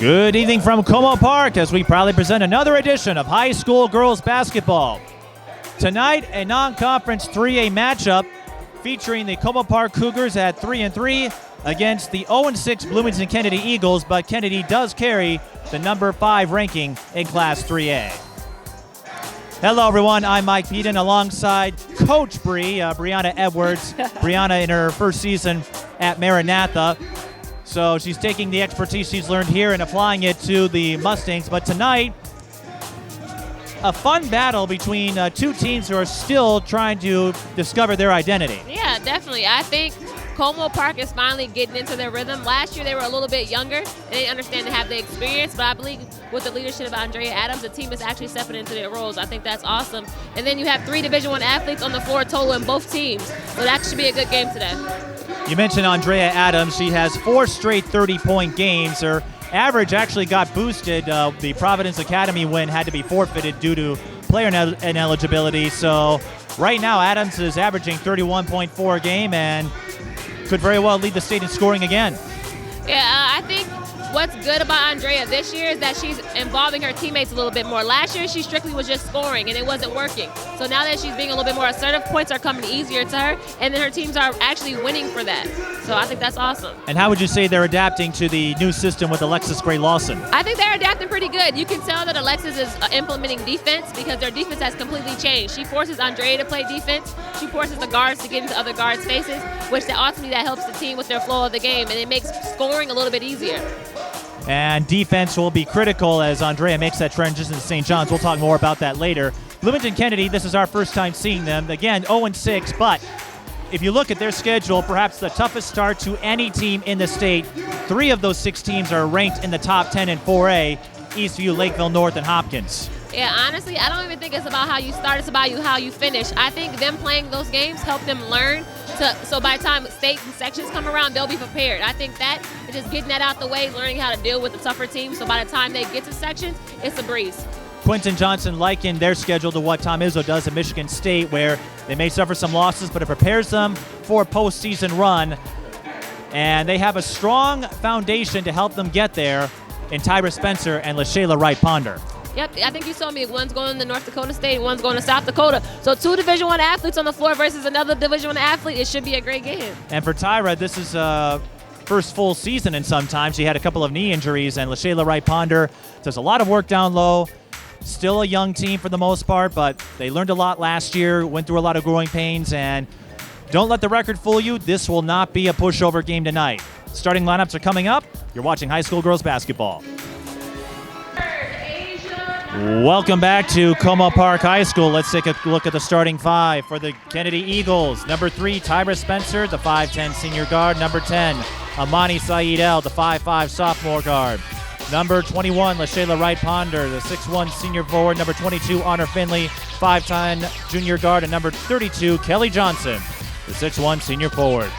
Good evening from Como Park as we proudly present another edition of high school girls basketball. Tonight, a non-conference 3A matchup featuring the Como Park Cougars at 3-3 against the 0-6 Bloomington Kennedy Eagles, but Kennedy does carry the number 5 ranking in Class 3A. Hello, everyone. I'm Mike Peden alongside Coach Brianna Edwards. Brianna in her first season at Maranatha. So she's taking the expertise she's learned here and applying it to the Mustangs. But tonight, a fun battle between two teams who are still trying to discover their identity. Yeah, definitely. I think Como Park is finally getting into their rhythm. Last year they were a little bit younger and they didn't understand to have the experience, but I believe with the leadership of Andraea Adams, the team is actually stepping into their roles. I think that's awesome. And then you have 3 Division I athletes on the floor total in both teams, so that should be a good game today. You mentioned Andraea Adams. She has 4 straight 30-point games. Her average actually got boosted. The Providence Academy win had to be forfeited due to player ineligibility. So right now Adams is averaging 31.4 a game and could very well lead the state in scoring again. Yeah, I think what's good about Andrea this year is that she's involving her teammates a little bit more. Last year, she strictly was just scoring, and it wasn't working. So now that she's being a little bit more assertive, points are coming easier to her, and then her teams are actually winning for that. So I think that's awesome. And how would you say they're adapting to the new system with Alexis Lawson? I think they're adapting pretty good. You can tell that Alexis is implementing defense because their defense has completely changed. She forces Andrea to play defense. She forces the guards to get into other guards' faces, which ultimately that helps the team with their flow of the game, and it makes scoring a little bit easier. And defense will be critical as Andrea makes that transition to St. John's. We'll talk more about that later. Bloomington Kennedy, this is our first time seeing them. Again, 0-6, but if you look at their schedule, perhaps the toughest start to any team in the state. 3 of those 6 teams are ranked in the top 10 in 4A, Eastview, Lakeville North, and Hopkins. Yeah, honestly, I don't even think it's about how you start. It's about how you finish. I think them playing those games help them learn. So by the time state and sections come around, they'll be prepared. I think that is just getting that out the way, learning how to deal with the tougher teams. So by the time they get to sections, it's a breeze. Quinton Johnson likened their schedule to what Tom Izzo does at Michigan State, where they may suffer some losses, but it prepares them for a postseason run. And they have a strong foundation to help them get there in Tyra Spencer and LaShayla Wright-Ponder. Yep, I think you told me one's going to North Dakota State, one's going to South Dakota. So 2 Division I athletes on the floor versus another Division I athlete. It should be a great game. And for Tyra, this is first full season in some time. She had a couple of knee injuries, and LaShayla Wright-Ponder does a lot of work down low. Still a young team for the most part, but they learned a lot last year, went through a lot of growing pains, and don't let the record fool you. This will not be a pushover game tonight. Starting lineups are coming up. You're watching high school girls basketball. Welcome back to Como Park High School. Let's take a look at the starting 5 for the Kennedy Eagles. Number 3, Tyra Spencer, the 5'10 senior guard. Number 10, Amani Saeed-El, the 5'5 sophomore guard. Number 21, LaShayla Wright-Ponder, the 6'1 senior forward. Number 22, Honor Finley, 5'10 junior guard. And number 32, Kelly Johnson, the 6'1 senior forward.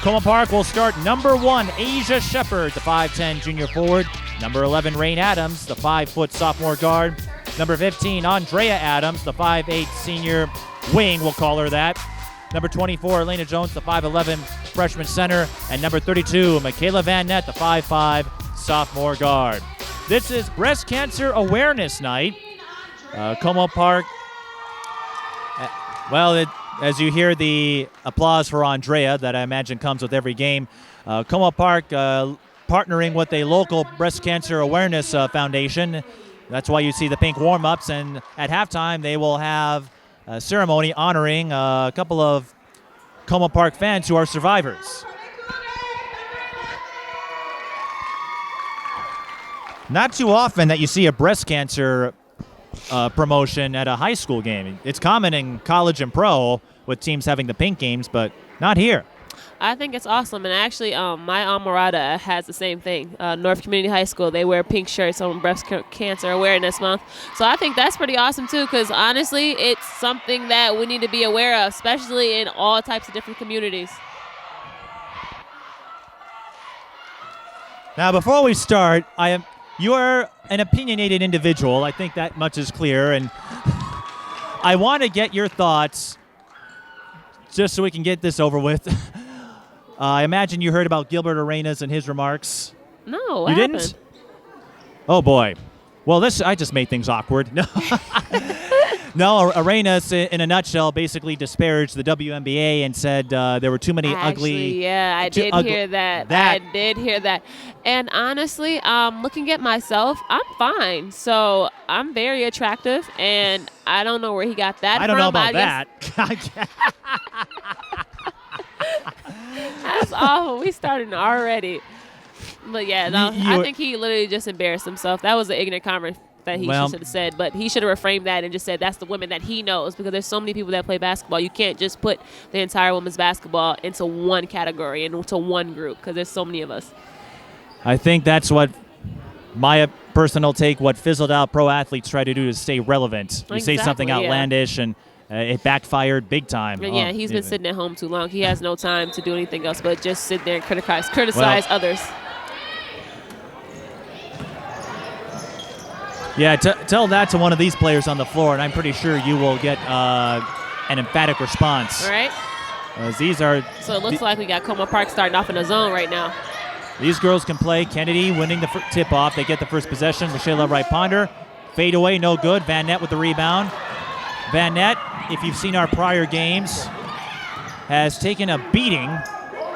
Como Park will start number 1, Asia Shepard, the 5'10 junior forward. Number 11, Rain Adams, the 5' sophomore guard. Number 15, Andrayah Adams, the 5'8 senior wing, we'll call her that. Number 24, Elena Jones, the 5'11 freshman center. And number 32, Michaela Van Nett, the 5'5 sophomore guard. This is Breast Cancer Awareness Night. Como Park, as you hear the applause for Andrea that I imagine comes with every game, Como Park partnering with a local breast cancer awareness foundation. That's why you see the pink warm-ups, and at halftime they will have a ceremony honoring a couple of Como Park fans who are survivors. Not too often that you see a breast cancer promotion at a high school game. It's common in college and pro with teams having the pink games, but not here. I think it's awesome, and actually my alma mater has the same thing. North Community High School, they wear pink shirts on Breast Cancer Awareness Month. So I think that's pretty awesome too, because honestly it's something that we need to be aware of, especially in all types of different communities. Now before we start, you are an opinionated individual. I think that much is clear, and I want to get your thoughts just so we can get this over with. I imagine you heard about Gilbert Arenas and his remarks. No, you didn't? Oh, boy. Well, I just made things awkward. No, no. Arenas, in a nutshell, basically disparaged the WNBA and said there were too many ugly. Yeah, I did hear that. I did hear that. And honestly, looking at myself, I'm fine. So I'm very attractive, and I don't know where he got that from. I don't know about that. That's awful. We started already. But yeah, no, I think he literally just embarrassed himself. That was an ignorant comment that he should have said. But he should have reframed that and just said that's the women that he knows, because there's so many people that play basketball. You can't just put the entire women's basketball into one category and into one group, because there's so many of us. I think that's what my personal take, what fizzled out pro athletes try to do is stay relevant. You say something outlandish and it backfired big time. Yeah, he's been sitting at home too long. He has no time to do anything else but just sit there and criticize others. Yeah, tell that to one of these players on the floor, and I'm pretty sure you will get an emphatic response. All right. So it looks like we got Como Park starting off in a zone right now. These girls can play. Kennedy winning the tip-off. They get the first possession. Michelle Wright-Ponder. Fade away, no good. Van Nett with the rebound. Van Nett, if you've seen our prior games, has taken a beating,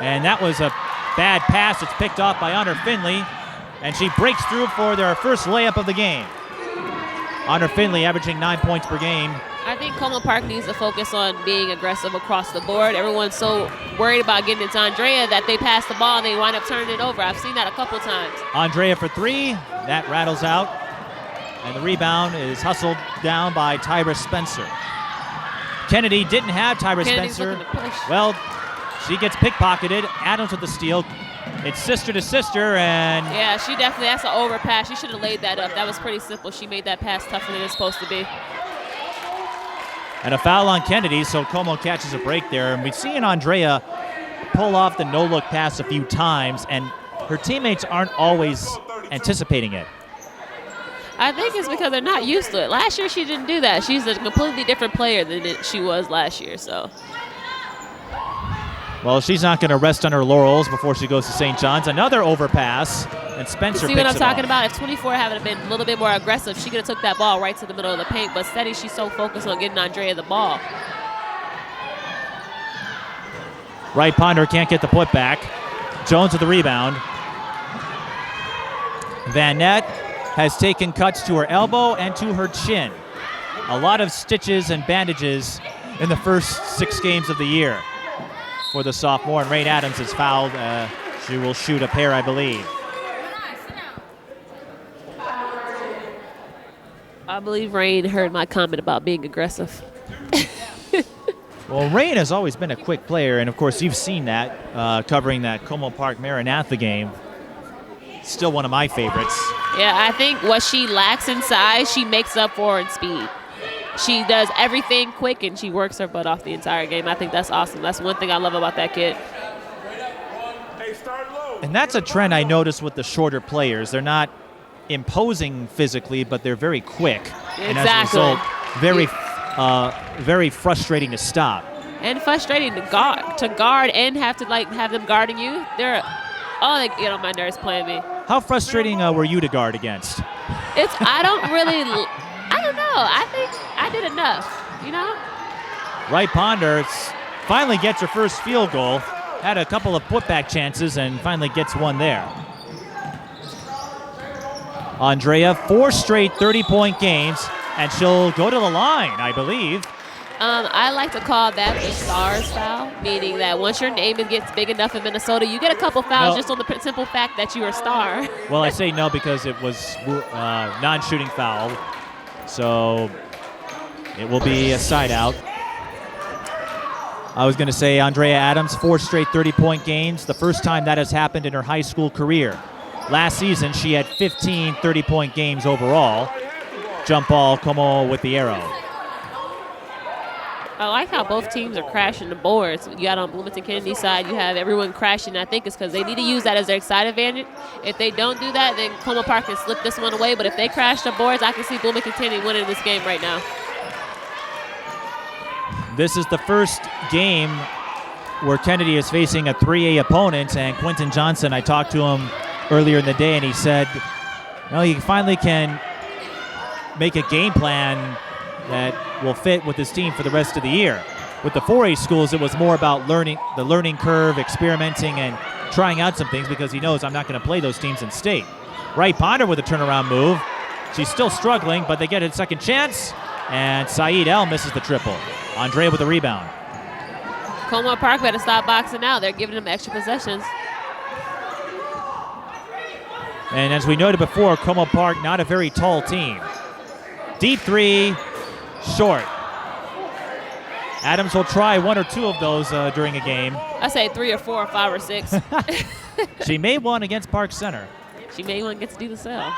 and that was a bad pass. It's picked off by Honor Finley, and she breaks through for their first layup of the game. Honor Finley averaging 9 points per game. I think Como Park needs to focus on being aggressive across the board. Everyone's so worried about getting it to Andrea that they pass the ball and they wind up turning it over. I've seen that a couple times. Andrea for three. That rattles out. And the rebound is hustled down by Tyra Spencer. Kennedy didn't have Tyra Spencer. Well, she gets pickpocketed. Adams with the steal. It's sister to sister, and yeah, she definitely, that's an overpass. She should have laid that up. That was pretty simple. She made that pass tougher than it's supposed to be. And a foul on Kennedy, so Como catches a break there. And we've seen Andrea pull off the no-look pass a few times, and her teammates aren't always anticipating it. I think it's because they're not used to it. Last year she didn't do that. She's a completely different player than she was last year, so. Well, she's not going to rest on her laurels before she goes to St. John's. Another overpass, and Spencer see picks what I'm it talking off. about? If 24 hadn't been a little bit more aggressive, she could have took that ball right to the middle of the paint. But steady, she's so focused on getting Andrea the ball. Wright-Ponder can't get the putback. Jones with the rebound. Van Nett has taken cuts to her elbow and to her chin. A lot of stitches and bandages in the first 6 games of the year for the sophomore. And Rain Adams is fouled. She will shoot a pair, I believe. I believe Rain heard my comment about being aggressive. Well, Rain has always been a quick player, and of course you've seen that covering that Como Park Maranatha game. Still one of my favorites. Yeah, I think what she lacks in size, she makes up for in speed. She does everything quick, and she works her butt off the entire game. I think that's awesome. That's one thing I love about that kid. And that's a trend I noticed with the shorter players. They're not imposing physically, but they're very quick. Exactly. And as a result, very frustrating to stop. And frustrating to guard and have to have them guarding you. They get on my nerves playing me. How frustrating were you to guard against? I don't know. I think I did enough, you know? Wright-Ponder finally gets her first field goal. Had a couple of putback chances and finally gets one there. Andrea, 4 straight 30-point games, and she'll go to the line, I believe. I like to call that the STARS foul, meaning that once your name gets big enough in Minnesota, you get a couple fouls just on the simple fact that you're a star. Well, I say no because it was non-shooting foul, so it will be a side out. I was going to say Andrea Adams, 4 straight 30-point games, the first time that has happened in her high school career. Last season, she had 15 30-point games overall. Jump ball, Como with the arrow. I like how both teams are crashing the boards. You got on Bloomington Kennedy side, you have everyone crashing. I think it's because they need to use that as their side advantage. If they don't do that, then Como Park can slip this one away. But if they crash the boards, I can see Bloomington Kennedy winning this game right now. This is the first game where Kennedy is facing a 3A opponent, and Quentin Johnson, I talked to him earlier in the day, and he said Well, he finally can make a game plan that will fit with his team for the rest of the year. With the 4A schools, it was more about the learning curve, experimenting, and trying out some things because he knows I'm not going to play those teams in state. Wright-Ponder with a turnaround move. She's still struggling, but they get a second chance, and Saeed El misses the triple. Andrea with the rebound. Como Park better stop boxing out. They're giving them extra possessions. And as we noted before, Como Park not a very tall team. Deep three, short. Adams will try one or two of those during a game. I say 3 or 4 or 5 or 6. She made one against Park Center. She made one against Do the Cell.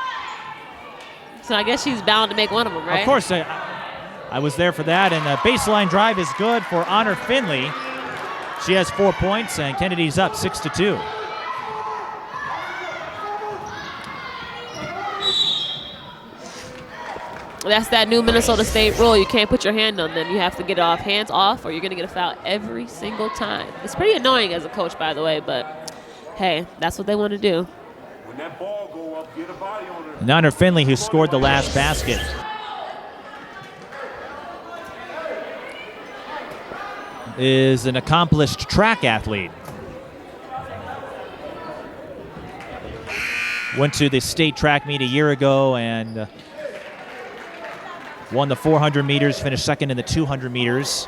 So I guess she's bound to make one of them, right? Of course, I was there for that. And the baseline drive is good for Honor Finley. She has 4 points, and Kennedy's up 6-2. That's that new Minnesota State rule. You can't put your hand on them. You have to get off hands off, or you're going to get a foul every single time. It's pretty annoying as a coach, by the way, but hey, that's what they want to do. When that ball go up, get a body on her. And Honor Finley, who scored the last basket. Is an accomplished track athlete. Went to the state track meet a year ago and won the 400 meters, finished second in the 200 meters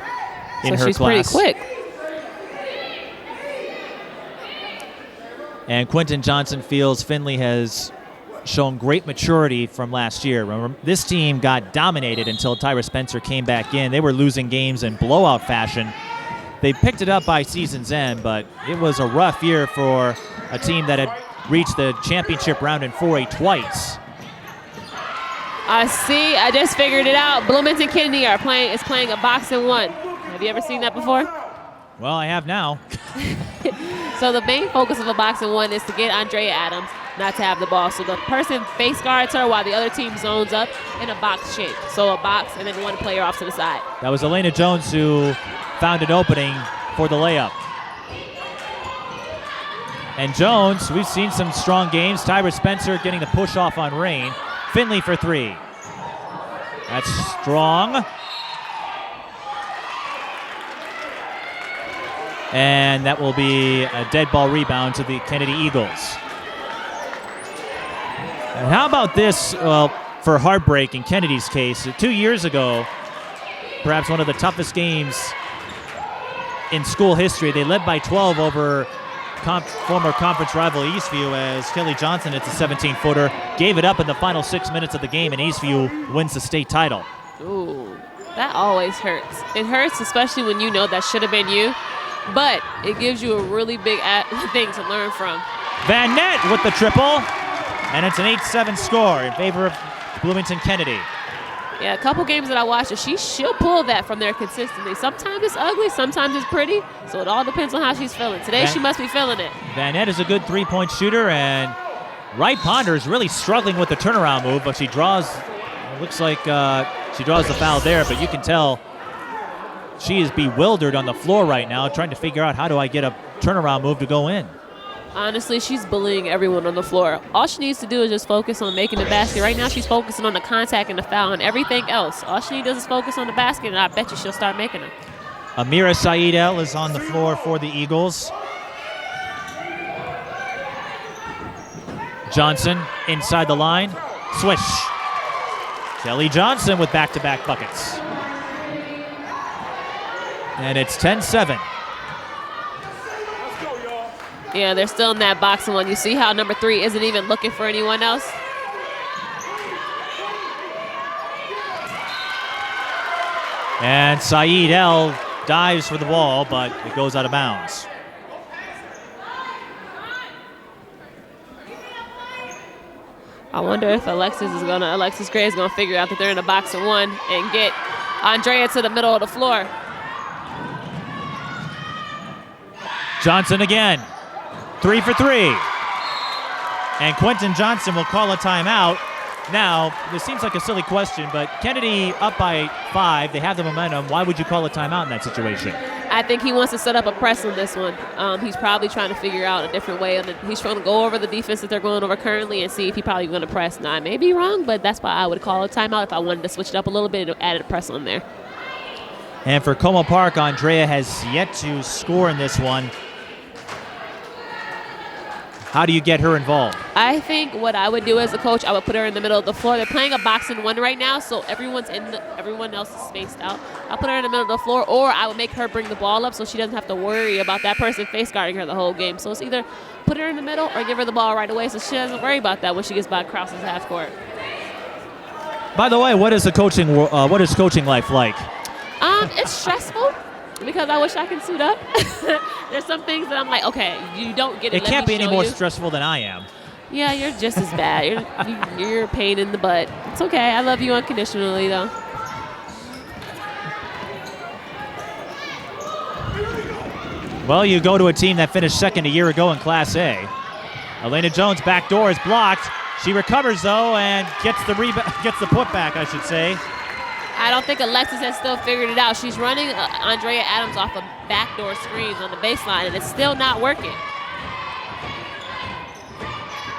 in her she's class. Pretty quick. And Quentin Johnson feels Finley has shown great maturity from last year. Remember, this team got dominated until Tyra Spencer came back in. They were losing games in blowout fashion. They picked it up by season's end, but it was a rough year for a team that had reached the championship round in 4A twice. I see. I just figured it out. Bloomington Kennedy is playing a boxing 1. Have you ever seen that before? Well, I have now. So the main focus of a boxing 1 is to get Andrea Adams not to have the ball. So the person face guards her while the other team zones up in a box shape. So a box and then one player off to the side. That was Elena Jones who found an opening for the layup. And Jones, we've seen some strong games. Tyra Spencer getting the push off on Rain. Finley for 3. That's strong. And that will be a dead ball rebound to the Kennedy Eagles. And how about this for heartbreak in Kennedy's case? 2 years ago, perhaps one of the toughest games in school history. They led by 12 over former conference rival Eastview as Kelly Johnson, it's a 17-footer, gave it up in the final 6 minutes of the game, and Eastview wins the state title. Ooh, that always hurts. It hurts, especially when you know that should have been you, but it gives you a really big thing to learn from. Van Nett with the triple, and it's an 8-7 score in favor of Bloomington Kennedy. Yeah, a couple games that I watched, she'll pull that from there consistently. Sometimes it's ugly, sometimes it's pretty, so it all depends on how she's feeling. Today, she must be feeling it. Van Nett is a good three-point shooter, and Wright-Ponder is really struggling with the turnaround move, but she draws, it looks like she draws the foul there, but you can tell she is bewildered on the floor right now, trying to figure out how do I get a turnaround move to go in. Honestly, she's bullying everyone on the floor. All she needs to do is just focus on making the basket. Right now, she's focusing on the contact and the foul and everything else. All she needs is focus on the basket, and I bet you she'll start making them. Amira Saeed-El is on the floor for the Eagles. Johnson inside the line. Swish. Kelly Johnson with back-to-back buckets. And it's 10-7. Yeah, they're still in that boxing 1. You see how number 3 isn't even looking for anyone else? And Saeed-El dives for the ball, but it goes out of bounds. I wonder if Alexis Gray is gonna figure out that they're in a boxing 1 and get Andrea to the middle of the floor. Johnson again. 3 for 3. And Quentin Johnson will call a timeout. Now, this seems like a silly question, but Kennedy up by 5. They have the momentum. Why would you call a timeout in that situation? I think he wants to set up a press on this one. He's probably trying to figure out a different way. He's trying to go over the defense that they're going over currently and see if he's probably going to press. Now, I may be wrong, but that's why I would call a timeout if I wanted to switch it up a little bit and add a press on there. And for Como Park, Andrea has yet to score in this one. How do you get her involved? I think what I would do as a coach, I would put her in the middle of the floor. They're playing a box and one right now, so everyone else is spaced out. I'll put her in the middle of the floor, or I would make her bring the ball up so she doesn't have to worry about that person face guarding her the whole game. So it's either put her in the middle or give her the ball right away so she doesn't worry about that when she gets by crosses half court. By the way, what is coaching life like? It's stressful because I wish I could suit up. There's some things that I'm like, okay, you don't get it. It can't be any more stressful than I am. Yeah, you're just as bad. You're a pain in the butt. It's okay. I love you unconditionally, though. Well, you go to a team that finished second a year ago in Class A. Elena Jones' back door is blocked. She recovers, though, and gets the putback, I should say. I don't think Alexis has still figured it out. She's running Andrea Adams off of backdoor screens on the baseline, and it's still not working.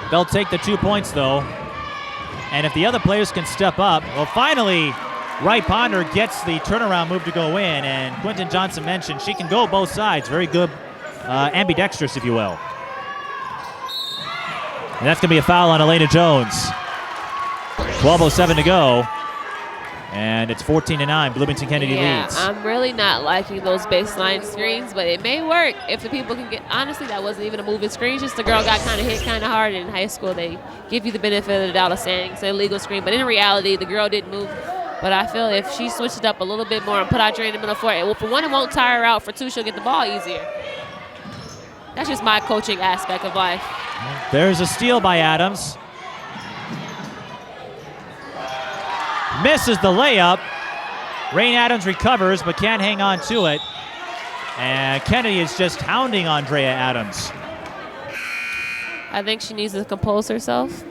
They'll take the 2 points, though. And if the other players can step up, well, finally, Wright-Ponder gets the turnaround move to go in, and Quentin Johnson mentioned she can go both sides. Very good, ambidextrous, if you will. And that's going to be a foul on Elena Jones. 12:07 to go. And it's 14-9. Bloomington Kennedy leads. I'm really not liking those baseline screens, but it may work if the people can get. Honestly, that wasn't even a moving screen. Just the girl got kind of hit kind of hard. In high school, they give you the benefit of the doubt of saying it's an illegal screen, but in reality, the girl didn't move. But I feel if she switched it up a little bit more and put Andrea in the middle for it, well, for one, it won't tire her out. For two, she'll get the ball easier. That's just my coaching aspect of life. There's a steal by Adams. Misses the layup. Rain Adams recovers but can't hang on to it. And Kennedy is just hounding Andrea Adams. I think she needs to compose herself,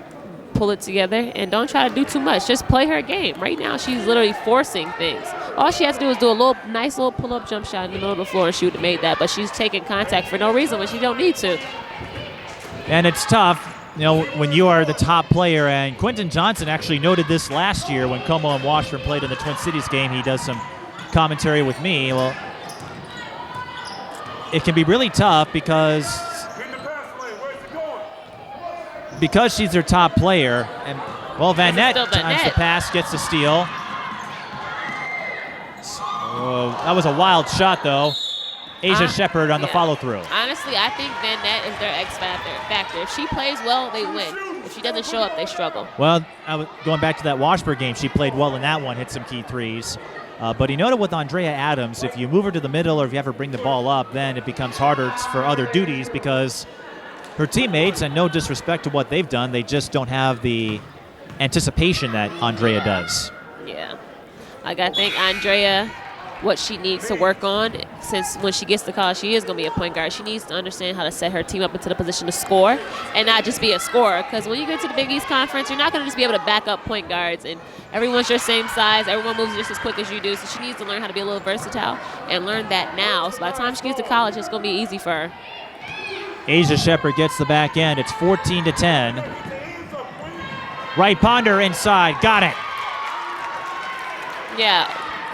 pull it together, and don't try to do too much. Just play her game. Right now, she's literally forcing things. All she has to do is do a nice little pull-up jump shot in the middle of the floor and she would have made that, but she's taking contact for no reason when she don't need to. And it's tough. You know, when you are the top player, and Quentin Johnson actually noted this last year when Como and Washburn played in the Twin Cities game. He does some commentary with me. Well, it can be really tough because she's their top player. And, well, Van Nett times the pass, gets the steal. That was a wild shot, though. Asia Shepherd on the follow-through. Honestly, I think Van Nett is their X factor. If she plays well, they win. If she doesn't show up, they struggle. Well, going back to that Washburn game, she played well in that one, hit some key threes. But he noted with Andrea Adams, if you move her to the middle or if you have her bring the ball up, then it becomes harder for other duties because her teammates, and no disrespect to what they've done, they just don't have the anticipation that Andrea does. Yeah. Like, I think Andrea, what she needs to work on, since when she gets to college, she is going to be a point guard. She needs to understand how to set her team up into the position to score and not just be a scorer. Because when you get to the Big East Conference, you're not going to just be able to back up point guards. And everyone's your same size. Everyone moves just as quick as you do. So she needs to learn how to be a little versatile and learn that now. So by the time she gets to college, it's going to be easy for her. Asia Shepherd gets the back end. It's 14-10. Wright-Ponder inside. Got it. Yeah.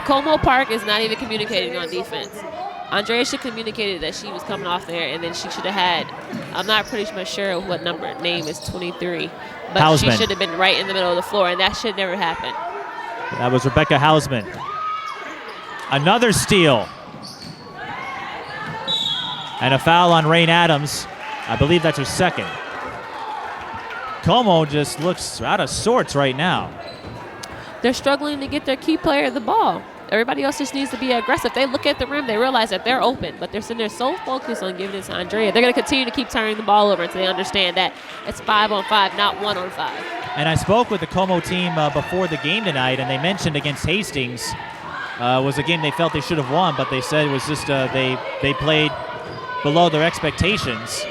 Como Park is not even communicating on defense. Andrea should have communicated that she was coming off there, and then she should have had, I'm not pretty much sure what name is 23, but Hausman. She should have been right in the middle of the floor, and that should never happen. That was Rebecca Hausman. Another steal. And a foul on Rain Adams. I believe that's her second. Como just looks out of sorts right now. They're struggling to get their key player the ball. Everybody else just needs to be aggressive. They look at the rim, they realize that they're open, but they're sitting there so focused on giving it to Andrea. They're going to continue to keep turning the ball over until they understand that it's 5-on-5, not 1-on-5. And I spoke with the Como team before the game tonight, and they mentioned against Hastings was a game they felt they should have won, but they said it was just they played below their expectations.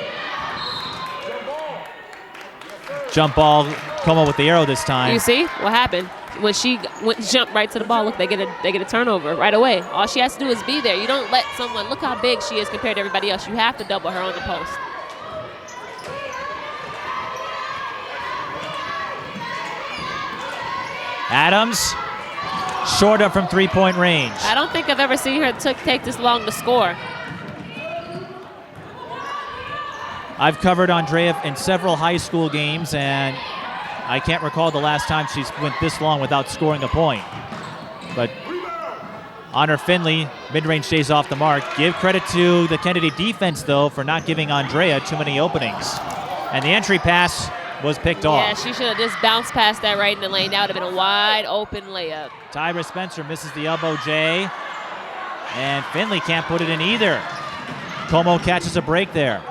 Jump ball, Como with the arrow this time. You see what happened? when she jumped right to the ball, look, they get a turnover right away. All she has to do is be there. You don't let someone, look how big she is compared to everybody else. You have to double her on the post. Adams, short up from three-point range. I don't think I've ever seen her take this long to score. I've covered Andrea in several high school games, and I can't recall the last time she's went this long without scoring a point. But Honor Finley, mid-range stays off the mark. Give credit to the Kennedy defense, though, for not giving Andrea too many openings. And the entry pass was picked off. Yeah, she should have just bounced past that right in the lane. That would have been a wide open layup. Tyra Spencer misses the elbow J, and Finley can't put it in either. Como catches a break there.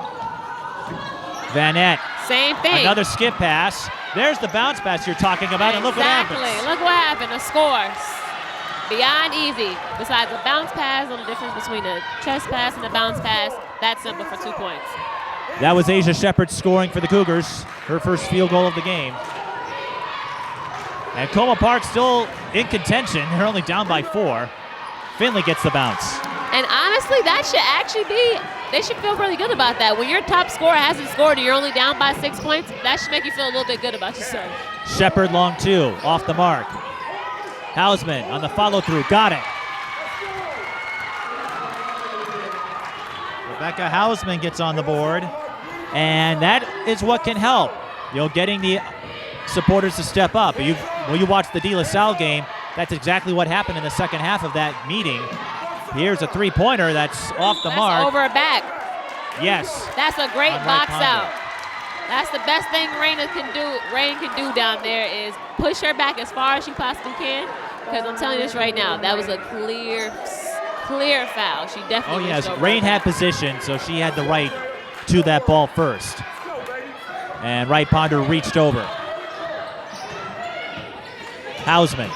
Vanette. Same thing. Another skip pass. There's the bounce pass you're talking about, and look what happens. Exactly. Look what happened. A score. Beyond easy. Besides a bounce pass, on the difference between a chest pass and a bounce pass, that's simple for 2 points. That was Asia Shepard scoring for the Cougars, her first field goal of the game. And Como Park still in contention. They're only down by 4. Finley gets the bounce. And honestly, that should actually be, they should feel really good about that. When your top scorer hasn't scored and you're only down by 6 points, that should make you feel a little bit good about yourself. Shepard long 2, off the mark. Hausman on the follow-through, got it. Rebecca Hausman gets on the board, and that is what can help. Getting the supporters to step up. When you watch the De La Salle game, that's exactly what happened in the second half of that meeting. Here's a three-pointer that's off the mark. Over her back. Yes. That's a great box Wright-Ponder. out. That's the best thing Rain can do down there is push her back as far as she possibly can. Because I'm telling you this right now, that was a clear foul. She definitely. Oh yes, Rain had position, so she had the right to that ball first. And Wright-Ponder reached over. Hausman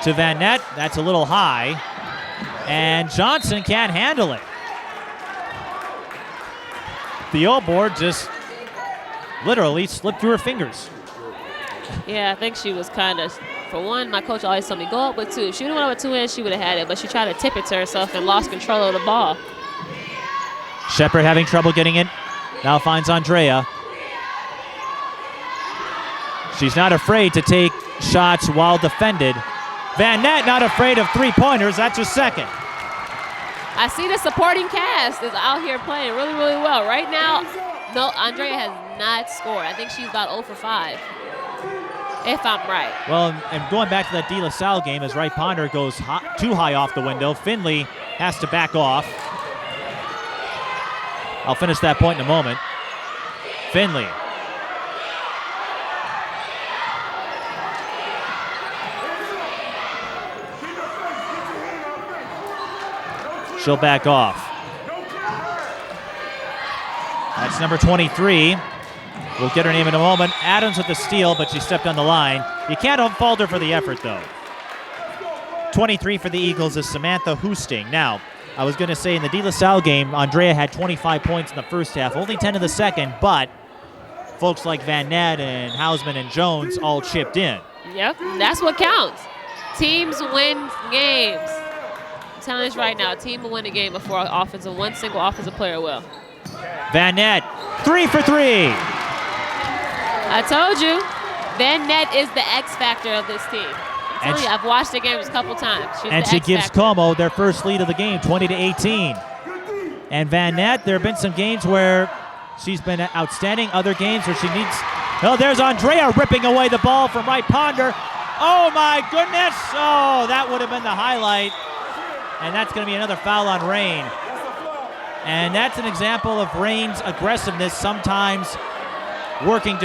to Vanette. That's a little high. And Johnson can't handle it. The old board just literally slipped through her fingers. Yeah, I think she was kind of, for one, my coach always told me, go up with 2. If she would have went up with 2 hands, she would have had it, but she tried to tip it to herself and lost control of the ball. Shepard having trouble getting it. Now finds Andrea. She's not afraid to take shots while defended. Vanette not afraid of three-pointers. That's her second. I see the supporting cast is out here playing really, really well. Right now, no, Andrea has not scored. I think she's about 0 for 5, if I'm right. Well, and going back to that De La Salle game, as Wright-Ponder goes too high off the window, Finley has to back off. I'll finish that point in a moment. Finley. She'll back off. That's number 23. We'll get her name in a moment. Adams with the steal, but she stepped on the line. You can't fault her for the effort, though. 23 for the Eagles is Samantha Hoosting. Now, I was going to say in the De La Salle game, Andrea had 25 points in the first half, only 10 in the second, but folks like Vanette and Hausman and Jones all chipped in. Yep, that's what counts. Teams win games. I'm telling this right now, a team will win a game before one single offensive player will. Vanette, 3 for 3. I told you, Vanette is the X factor of this team. I'm telling you, I've watched the games a couple times. She gives Como their first lead of the game, 20-18. And Vanette, there have been some games where she's been outstanding, other games where she needs. Oh, there's Andrea ripping away the ball from Wright-Ponder. Oh my goodness! Oh, that would have been the highlight. And that's going to be another foul on Rain. And that's an example of Rain's aggressiveness sometimes working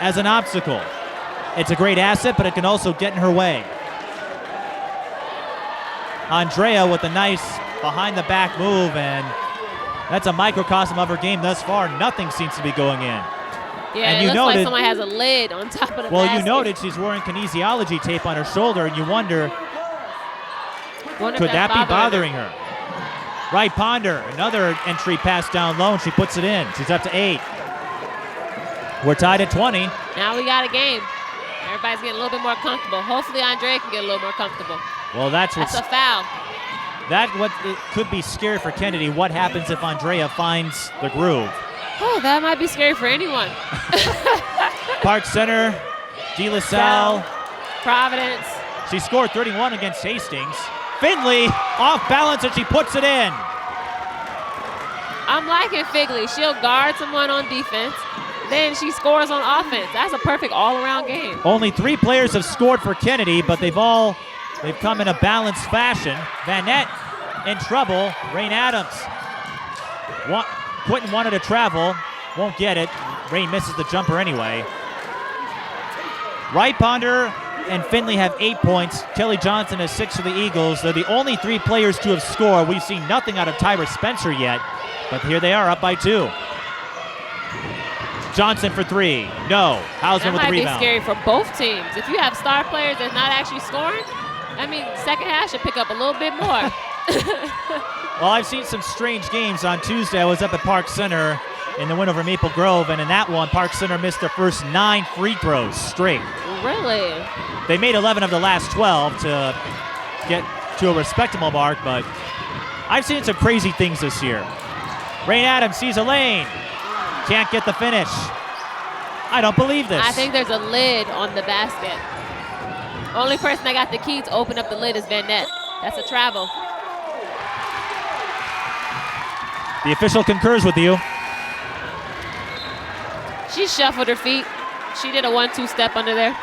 as an obstacle. It's a great asset, but it can also get in her way. Andrea with a nice behind-the-back move, and that's a microcosm of her game thus far. Nothing seems to be going in. Yeah, and it looks like someone has a lid on top of the basket. Well, you noted she's wearing kinesiology tape on her shoulder, and you wonder could that be bothering her? Wright-Ponder, another entry pass down low, and she puts it in. She's up to 8. We're tied at 20. Now we got a game. Everybody's getting a little bit more comfortable. Hopefully Andrea can get a little more comfortable. Well, that's a foul. What it could be scary for Kennedy. What happens if Andrea finds the groove? Oh, that might be scary for anyone. Park Center, De La Salle. Providence. She scored 31 against Hastings. Finley off balance and she puts it in. I'm liking Figley. She'll guard someone on defense. Then she scores on offense. That's a perfect all-around game. Only 3 players have scored for Kennedy, but they've come in a balanced fashion. Vanette in trouble. Rain Adams. Quentin wanted to travel. Won't get it. Rain misses the jumper anyway. Wright-Ponder and Finley have 8 points. Kelly Johnson has 6 for the Eagles. They're the only 3 players to have scored. We've seen nothing out of Tyra Spencer yet, but here they are up by 2. Johnson for 3. No. Hausman with the rebound. That might be scary for both teams. If you have star players that's not actually scoring, I mean, second half should pick up a little bit more. Well, I've seen some strange games. On Tuesday, I was up at Park Center in the win over Maple Grove, and in that one, Park Center missed their first 9 free throws straight. Really? They made 11 of the last 12 to get to a respectable mark, but I've seen some crazy things this year. Rain Adams sees a lane. Can't get the finish. I don't believe this. I think there's a lid on the basket. Only person that got the key to open up the lid is Vanette. That's a travel. The official concurs with you. She shuffled her feet. She did a 1-2 step under there.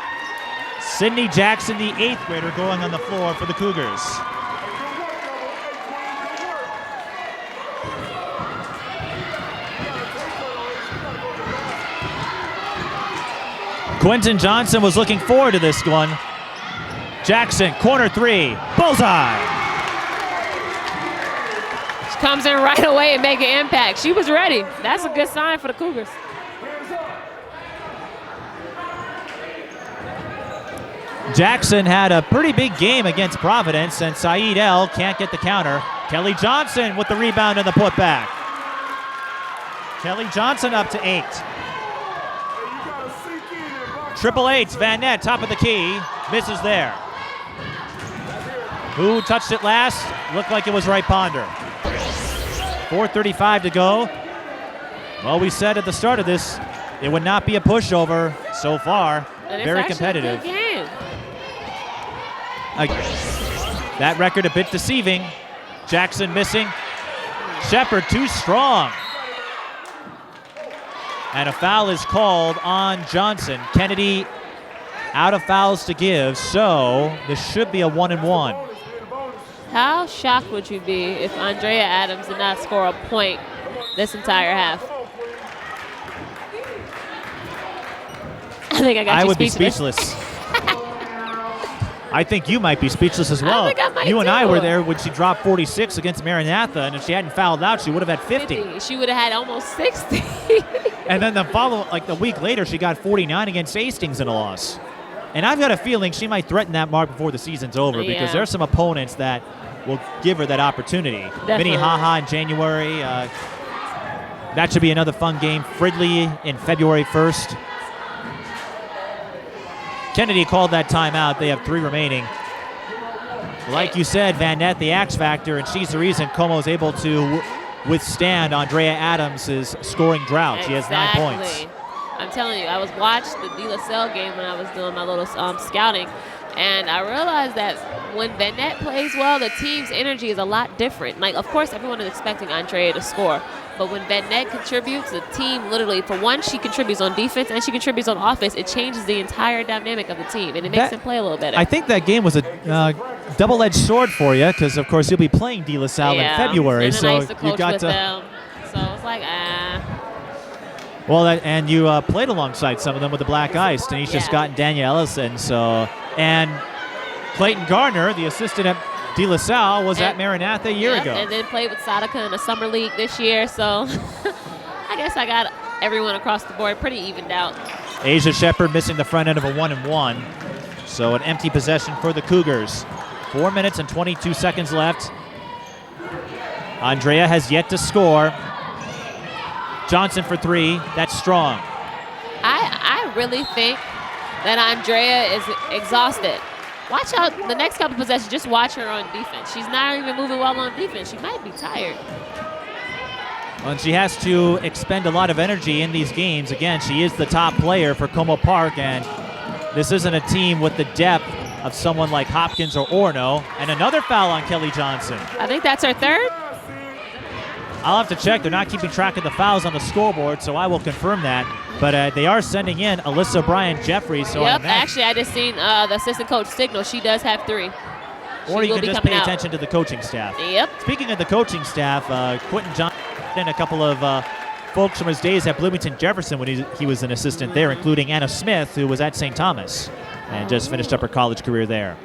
Sydney Jackson, the 8th grader, going on the floor for the Cougars. Quentin Johnson was looking forward to this one. Jackson, corner 3, bullseye. She comes in right away and make an impact. She was ready. That's a good sign for the Cougars. Jackson had a pretty big game against Providence, and Saeed El can't get the counter. Kelly Johnson with the rebound and the putback. Kelly Johnson up to 8. Triple H's, Vanette, top of the key, misses there. Who touched it last? Looked like it was Wright-Ponder. 4:35 to go. Well, we said at the start of this, it would not be a pushover so far. Very competitive. A good game. That record a bit deceiving. Jackson missing. Shepard too strong. And a foul is called on Johnson. Kennedy out of fouls to give, so this should be a 1-and-1. How shocked would you be if Andrea Adams did not score a point this entire half? I think I would be speechless. I think you might be speechless as well. I think I might you and too. I were there when she dropped 46 against Maranatha, and if she hadn't fouled out, she would have had 50. She would have had almost 60. And then the week later, she got 49 against Hastings in a loss. And I've got a feeling she might threaten that mark before the season's over because there's some opponents that will give her that opportunity. Definitely. Minnehaha in January. That should be another fun game. Fridley in February 1st. Kennedy called that timeout. They have 3 remaining. Like you said, Vanette, the X factor, and she's the reason Como's able to withstand Andrea Adams' scoring drought. She has 9 points. I'm telling you, I was watching the De La Salle game when I was doing my little scouting, and I realized that when Vanette plays well, the team's energy is a lot different. Like, of course, everyone is expecting Andrea to score, but when Vanette contributes, the team literally, for one, she contributes on defense and she contributes on offense. It changes the entire dynamic of the team, and it makes them play a little better. I think that game was a double-edged sword for you because, of course, you'll be playing De La Salle in February. And then so I used to coach you got with to. them, so it's like, Well, and you played alongside some of them with the Black Ice, Tanisha Scott and Danielle Ellison. And Clayton Gardner, the assistant at De La Salle, was at Maranatha a year ago. And then played with Sadaka in the summer league this year. So I guess I got everyone across the board pretty evened out. Asia Shepard missing the front end of a 1-and-1. So an empty possession for the Cougars. 4 minutes and 22 seconds left. Andrea has yet to score. Johnson for 3. That's strong. I really think that Andrea is exhausted. Watch out the next couple possessions. Just watch her on defense. She's not even moving well on defense. She might be tired. And she has to expend a lot of energy in these games. Again, she is the top player for Como Park, and this isn't a team with the depth of someone like Hopkins or Orono. And another foul on Kelly Johnson. I think that's her third. I'll have to check. They're not keeping track of the fouls on the scoreboard, so I will confirm that. But they are sending in Alyssa Bryant-Jeffrey. So yep, actually, I just seen the assistant coach signal. She does have 3. Or you can just pay attention to the coaching staff. Yep. Speaking of the coaching staff, Quentin Johnson and a couple of folks from his days at Bloomington Jefferson when he was an assistant there, including Anna Smith, who was at St. Thomas and just finished up her college career there.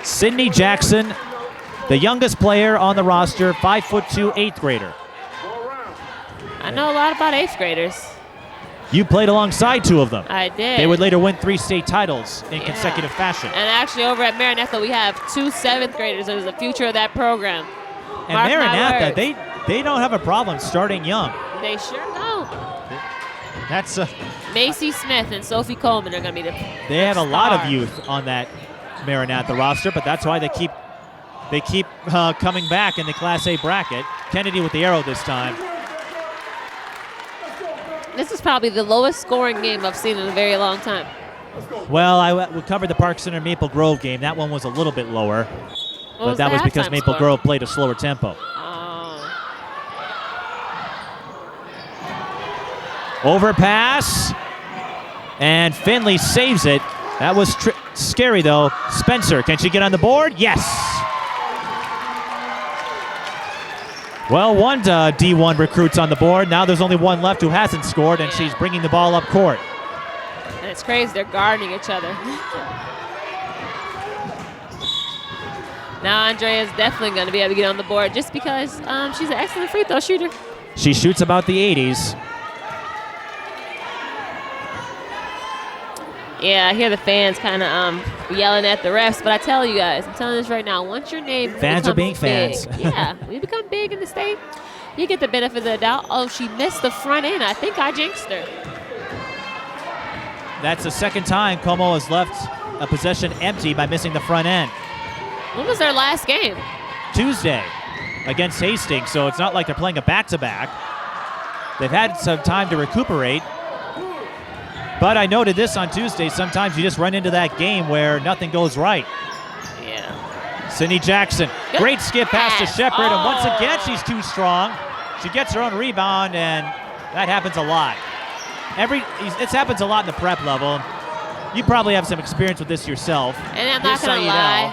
Sydney Jackson, the youngest player on the roster, 5'2", 8th grader. I know a lot about 8th graders. You played alongside 2 of them. I did. They would later win 3 state titles in consecutive fashion. And actually over at Maranatha, we have 2 7th graders. There's the future of that program. And Maranatha, they don't have a problem starting young. They sure don't. That's Macy Smith and Sophie Coleman are going to be the They have a lot of youth on that Maranatha roster, but that's why they keep coming back in the Class A bracket. Kennedy with the arrow this time. This is probably the lowest scoring game I've seen in a very long time. Well, we covered the Park Center Maple Grove game. That one was a little bit lower. But that was because Maple Grove played a slower tempo. Oh. Overpass. And Finley saves it. That was scary, though. Spencer, can she get on the board? Yes. Well, one D1 recruit's on the board. Now there's only one left who hasn't scored, and she's bringing the ball up court. And it's crazy. They're guarding each other. Now Andrea is definitely going to be able to get on the board just because she's an excellent free throw shooter. She shoots about the 80s. Yeah, I hear the fans kind of yelling at the refs, but I tell you guys, I'm telling this right now, once your name fans are being big, fans. Yeah, we become big in the state, you get the benefit of the doubt. Oh, she missed the front end. I think I jinxed her. That's the second time Como has left a possession empty by missing the front end. When was their last game? Tuesday against Hastings, so it's not like they're playing a back-to-back. They've had some time to recuperate. But I noted this on Tuesday, sometimes you just run into that game where nothing goes right. Yeah. Sydney Jackson, great skip pass to Shepard, and once again she's too strong. She gets her own rebound, and that happens a lot. It happens a lot in the prep level. You probably have some experience with this yourself. And I'm not going to lie.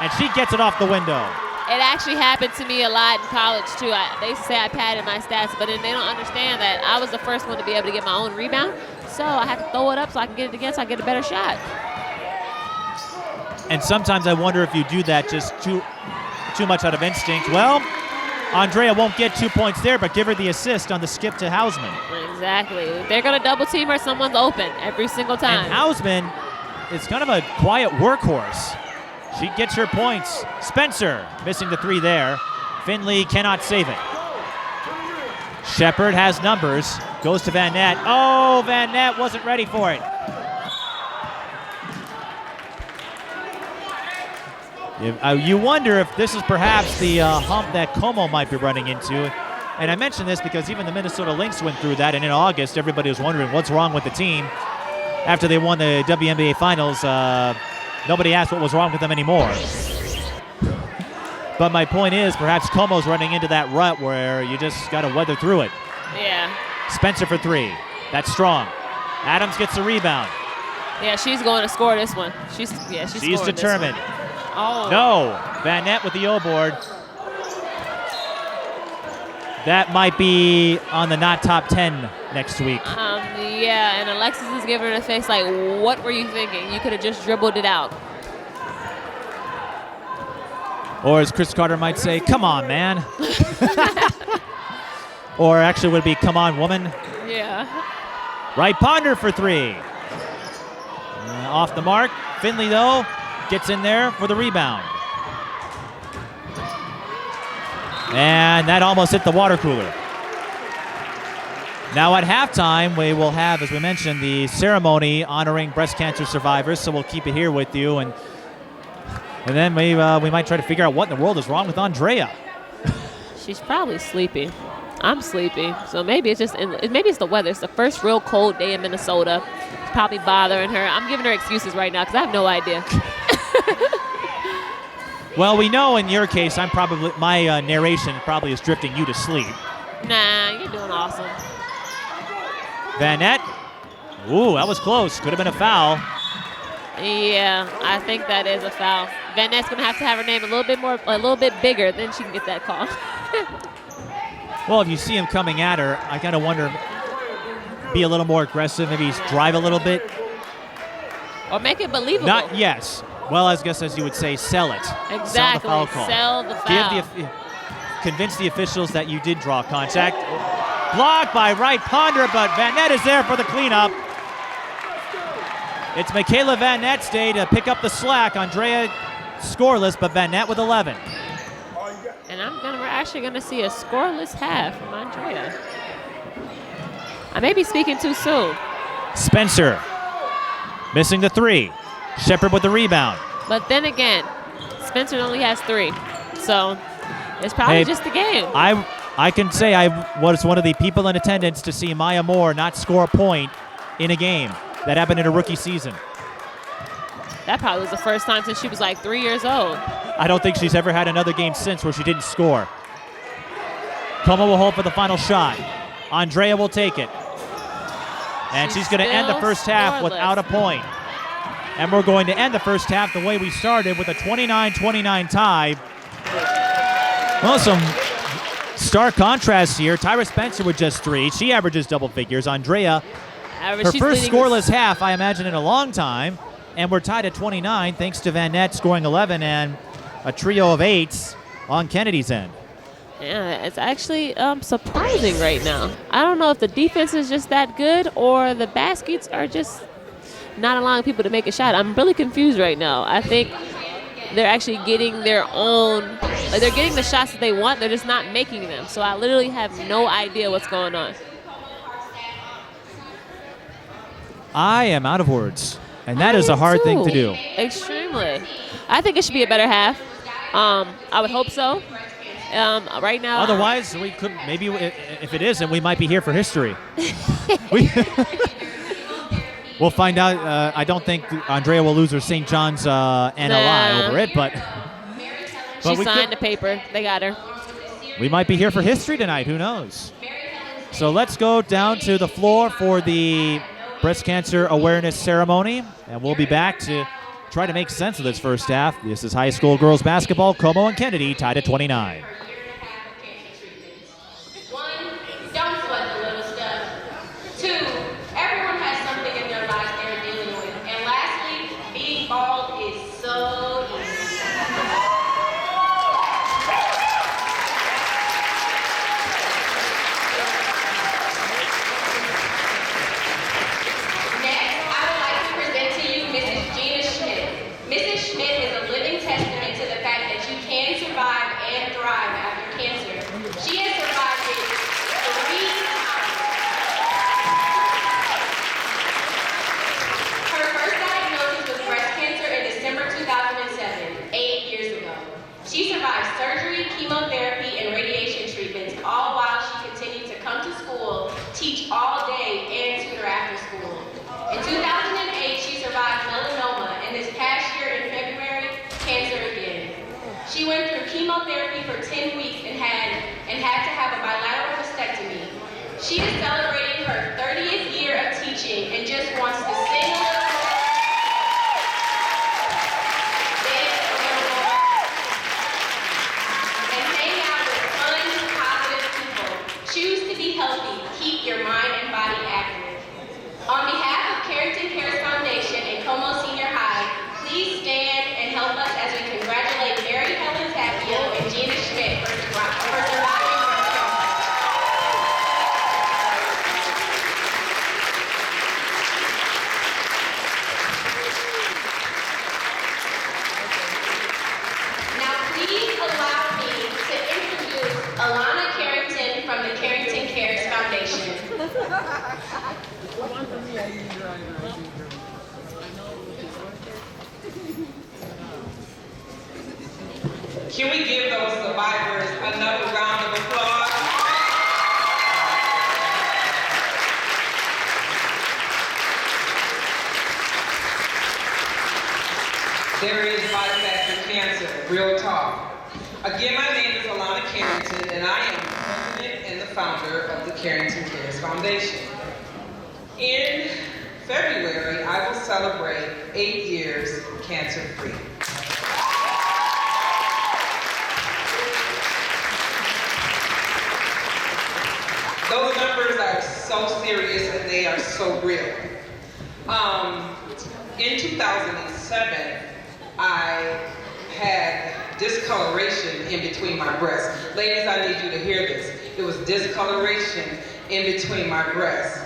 And she gets it off the window. It actually happened to me a lot in college, too. They used to say I padded my stats, but then they don't understand that I was the first one to be able to get my own rebound. So I have to throw it up so I can get it again so I get a better shot. And sometimes I wonder if you do that just too much out of instinct. Well, Andrea won't get 2 points there, but give her the assist on the skip to Hausman. Exactly. They're going to double team her. Someone's open every single time. And Hausman is kind of a quiet workhorse. She gets her points. Spencer missing the 3 there. Finley cannot save it. Shepard has numbers. Goes to Van Nett. Oh, Van Nett wasn't ready for it. You wonder if this is perhaps the hump that Como might be running into. And I mention this because even the Minnesota Lynx went through that, and in August, everybody was wondering what's wrong with the team. After they won the WNBA Finals, nobody asked what was wrong with them anymore. But my point is, perhaps Como's running into that rut where you just got to weather through it. Yeah. Spencer for 3. That's strong. Adams gets the rebound. Yeah, she's going to score this one. She's determined. Oh. No. Van Nett with the O board. That might be on the not top 10 next week. Yeah, and Alexis is giving her the face like, what were you thinking? You could have just dribbled it out. Or as Chris Carter might say, come on, man. Or actually would it be, come on, woman? Yeah. Wright-Ponder for 3. Off the mark. Finley, though, gets in there for the rebound. And that almost hit the water cooler. Now at halftime, we will have, as we mentioned, the ceremony honoring breast cancer survivors. So we'll keep it here with you, and then we might try to figure out what in the world is wrong with Andrea. She's probably sleepy. I'm sleepy, so maybe it's the weather. It's the first real cold day in Minnesota. It's probably bothering her. I'm giving her excuses right now because I have no idea. Well, we know in your case, my narration probably is drifting you to sleep. Nah, you're doing awesome. Vanette. Ooh, that was close. Could have been a foul. Yeah, I think that is a foul. Vanette's gonna have to have her name a little bit bigger, then she can get that call. Well, if you see him coming at her, I kind of wonder, be a little more aggressive, maybe drive a little bit. Or make it believable. Yes. Well, I guess as you would say, sell it. Exactly. Sell the foul call. Sell the foul. Convince the officials that you did draw contact. Blocked by Wright-Ponder, but Vanette is there for the cleanup. It's Michaela Vanette's day to pick up the slack. Andrea scoreless, but Vanette with 11. And we're actually going to see a scoreless half from Andrea. I may be speaking too soon. Spencer missing the 3. Shepard with the rebound. But then again, Spencer only has 3. So it's probably just the game. I can say I was one of the people in attendance to see Maya Moore not score a point in a game. That happened in a rookie season. That probably was the first time since she was like 3 years old. I don't think she's ever had another game since where she didn't score. Como will hold for the final shot. Andrea will take it. And she's going to end the first half without a point. And we're going to end the first half the way we started with a 29-29 tie. Well, some stark contrast here. Tyra Spencer with just 3. She averages double figures. Andrea, her first scoreless half, I imagine, in a long time. And we're tied at 29 thanks to Vanette scoring 11 and a trio of 8s on Kennedy's end. Yeah, it's actually surprising right now. I don't know if the defense is just that good or the baskets are just not allowing people to make a shot. I'm really confused right now. I think they're actually getting their own, they're getting the shots that they want, they're just not making them. So I literally have no idea what's going on. I am out of words, and that is a hard thing to do. Extremely. I think it should be a better half. I would hope so. Right now. Otherwise, we could maybe if it isn't, we might be here for history. We'll find out. I don't think Andrea will lose her St. John's NLI over it, but she signed the paper. They got her. We might be here for history tonight. Who knows? So let's go down to the floor for the breast cancer awareness ceremony, and we'll be back to try to make sense of this first half. This is high school girls basketball. Como and Kennedy tied at 29. Mrs. Schmidt is a living testament to the fact that you can survive and thrive There is life after cancer, real talk. Again, my name is Elena Carrington, and I am the president and the founder of the Carrington Cares Foundation. In February, I will celebrate 8 years cancer-free. Those numbers are so serious and they are so real. In 2007, I had discoloration in between my breasts. Ladies, I need you to hear this. It was discoloration in between my breasts.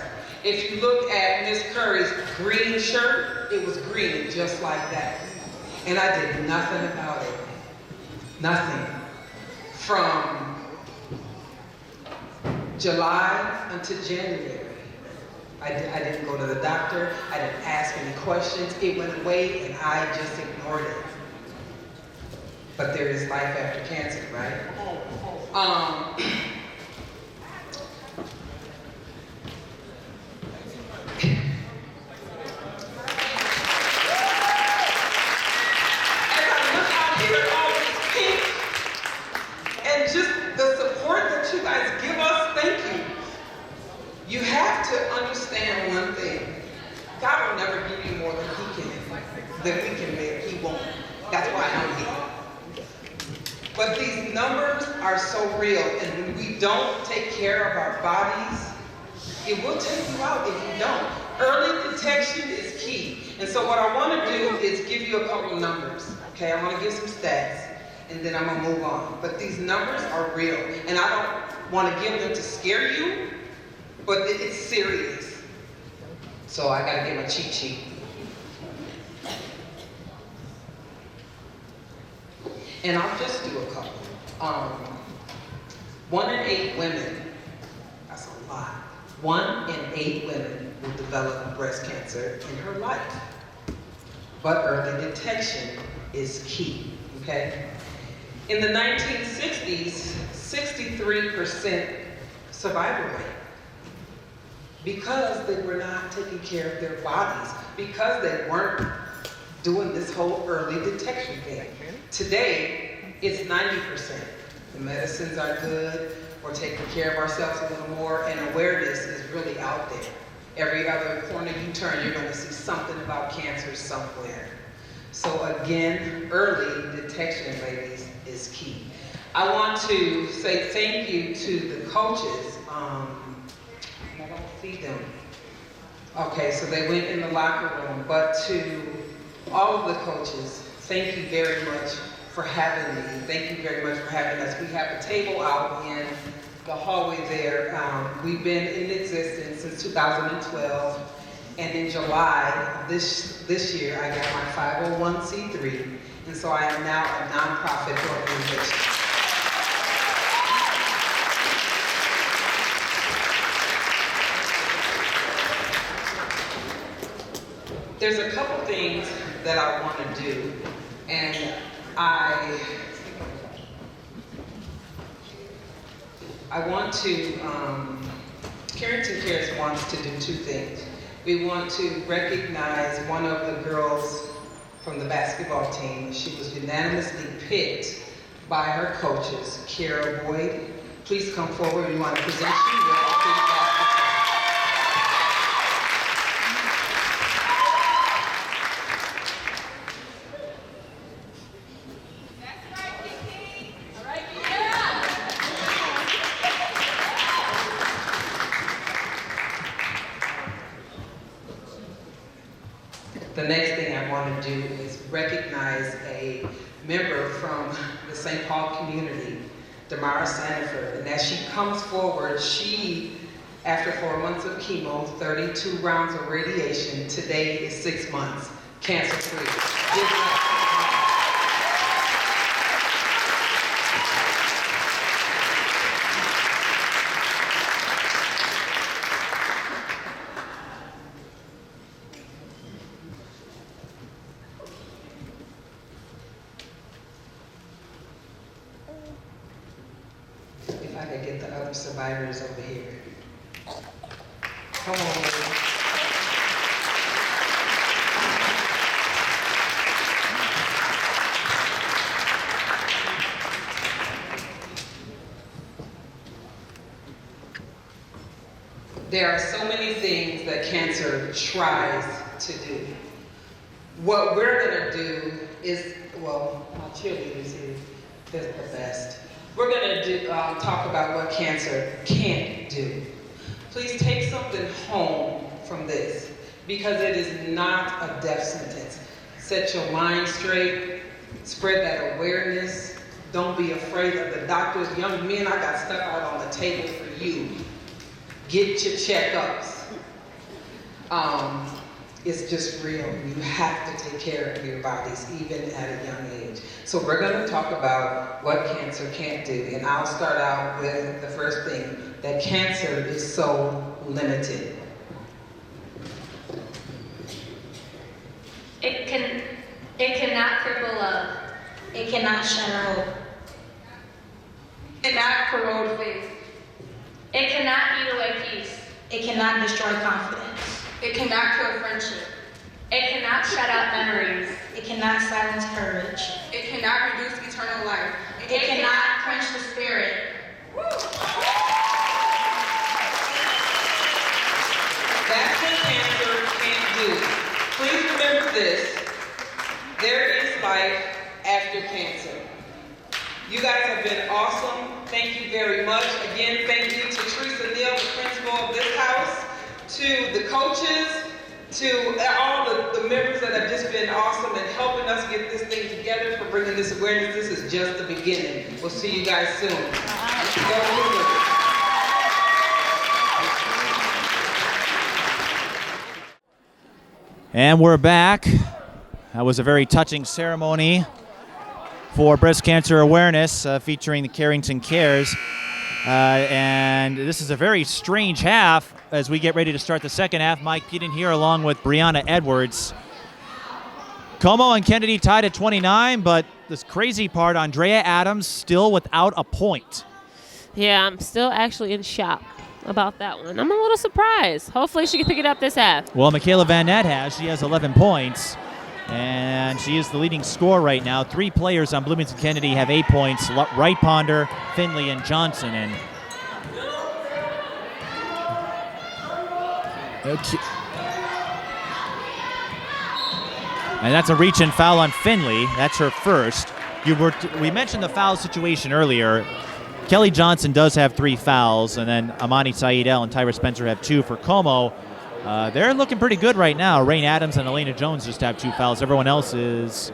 If you look at Miss Curry's green shirt, it was green just like that. And I did nothing about it. Nothing. From July until January. I didn't go to the doctor. I didn't ask any questions. It went away and I just ignored it. But there is life after cancer, right? As I look out here, all this pink, and just the support that you guys give us, thank you. You have to understand one thing. God will never give you more than we can bear. He won't. That's why I'm here. But these numbers are so real, and when we don't take care of our bodies, it will take you out if you don't. Early detection is key. And so what I want to do is give you a couple of numbers. Okay, I want to give some stats, and then I'm going to move on. But these numbers are real, and I don't want to give them to scare you, but it's serious. So I got to get my cheat sheet. And I'll just do a couple. 1 in 8 women, that's a lot. 1 in 8 women will develop breast cancer in her life. But early detection is key, okay? In the 1960s, 63% survival rate. Because they were not taking care of their bodies, because they weren't doing this whole early detection thing. Today, it's 90%. The medicines are good, we're taking care of ourselves a little more, and awareness is really out there. Every other corner you turn, you're gonna see something about cancer somewhere. So again, early detection, ladies, is key. I want to say thank you to the coaches. I don't see them. Okay, so they went in the locker room, but to all of the coaches, thank you very much for having me. Thank you very much for having us. We have a table out in the hallway there. We've been in existence since 2012, and in July of this year, I got my 501c3, and so I am now a nonprofit organization. There's a couple things that I want to do, and I want to, Carrington Cares wants to do 2 things. We want to recognize one of the girls from the basketball team. She was unanimously picked by her coaches, Kara Boyd. Please come forward. We want to present you with a The next thing I want to do is recognize a member from the St. Paul community, Damara Sanford. And as she comes forward, she, after 4 months of chemo, 32 rounds of radiation, today is 6 months, cancer-free. If I could get the other survivors over here. Come on, ladies. There are so many things that cancer tries to do. What we're gonna do is, well, my cheerleaders here, they're the best. We're gonna talk about what cancer can't do. Please take something home from this, because it is not a death sentence. Set your mind straight, spread that awareness. Don't be afraid of the doctors. Young men, I got stuff out on the table for you. Get your checkups. It's just real. You have to take care of your bodies, even at a young age. So we're going to talk about what cancer can't do. And I'll start out with the first thing, that cancer is so limited. It cannot cripple love. It cannot shatter hope. It cannot corrode faith. It cannot eat away peace. It cannot destroy confidence. It cannot kill friendship. It cannot shut out memories. It cannot silence courage. It cannot reduce eternal life. It cannot quench the spirit. That's what cancer can't do. Please remember this. There is life after cancer. You guys have been awesome. Thank you very much. Again, thank you to Teresa Neal, the principal of this house, to the coaches, to all the members that have just been awesome and helping us get this thing together, for bringing this awareness. This is just the beginning. We'll see you guys soon. And we're back. That was a very touching ceremony for breast cancer awareness featuring the Carrington Cares. And this is a very strange half as we get ready to start the second half. Mike Peden here along with Brianna Edwards. Como and Kennedy tied at 29, but this crazy part, Andreea Adams still without a point. Yeah, I'm still actually in shock about that one. I'm a little surprised. Hopefully she can pick it up this half. Well, Michaela Van Nett has. She has 11 points. And she is the leading scorer right now. 3 players on Bloomington Kennedy have 8 points. Wright-Ponder, Finley, and Johnson. And that's a reach-in foul on Finley. That's her first. We mentioned the foul situation earlier. Kelly Johnson does have 3 fouls, and then Amani Saidel and Tyra Spencer have 2 for Como. They're looking pretty good right now. Rain Adams and Elena Jones just have 2 fouls. Everyone else is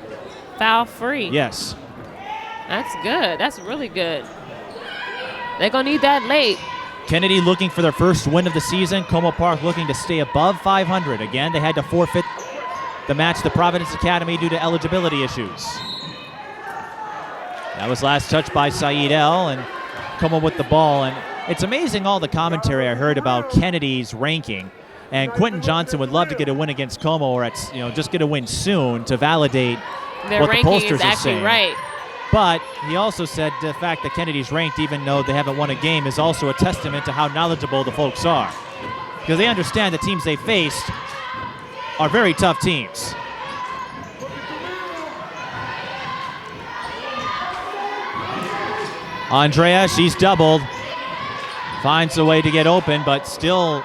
foul-free. Yes. That's good. That's really good. They're going to need that late. Kennedy looking for their first win of the season. Como Park looking to stay above 500. Again, they had to forfeit the match to Providence Academy due to eligibility issues. That was last touched by Saidel, and Como with the ball. And it's amazing all the commentary I heard about Kennedy's ranking. And Quentin Johnson would love to get a win against Como, or just get a win soon to validate their what the ranking pollsters is are actually saying. right. But he also said the fact that Kennedy's ranked, even though they haven't won a game, is also a testament to how knowledgeable the folks are. Because they understand the teams they faced are very tough teams. Andrea, she's doubled. Finds a way to get open, but still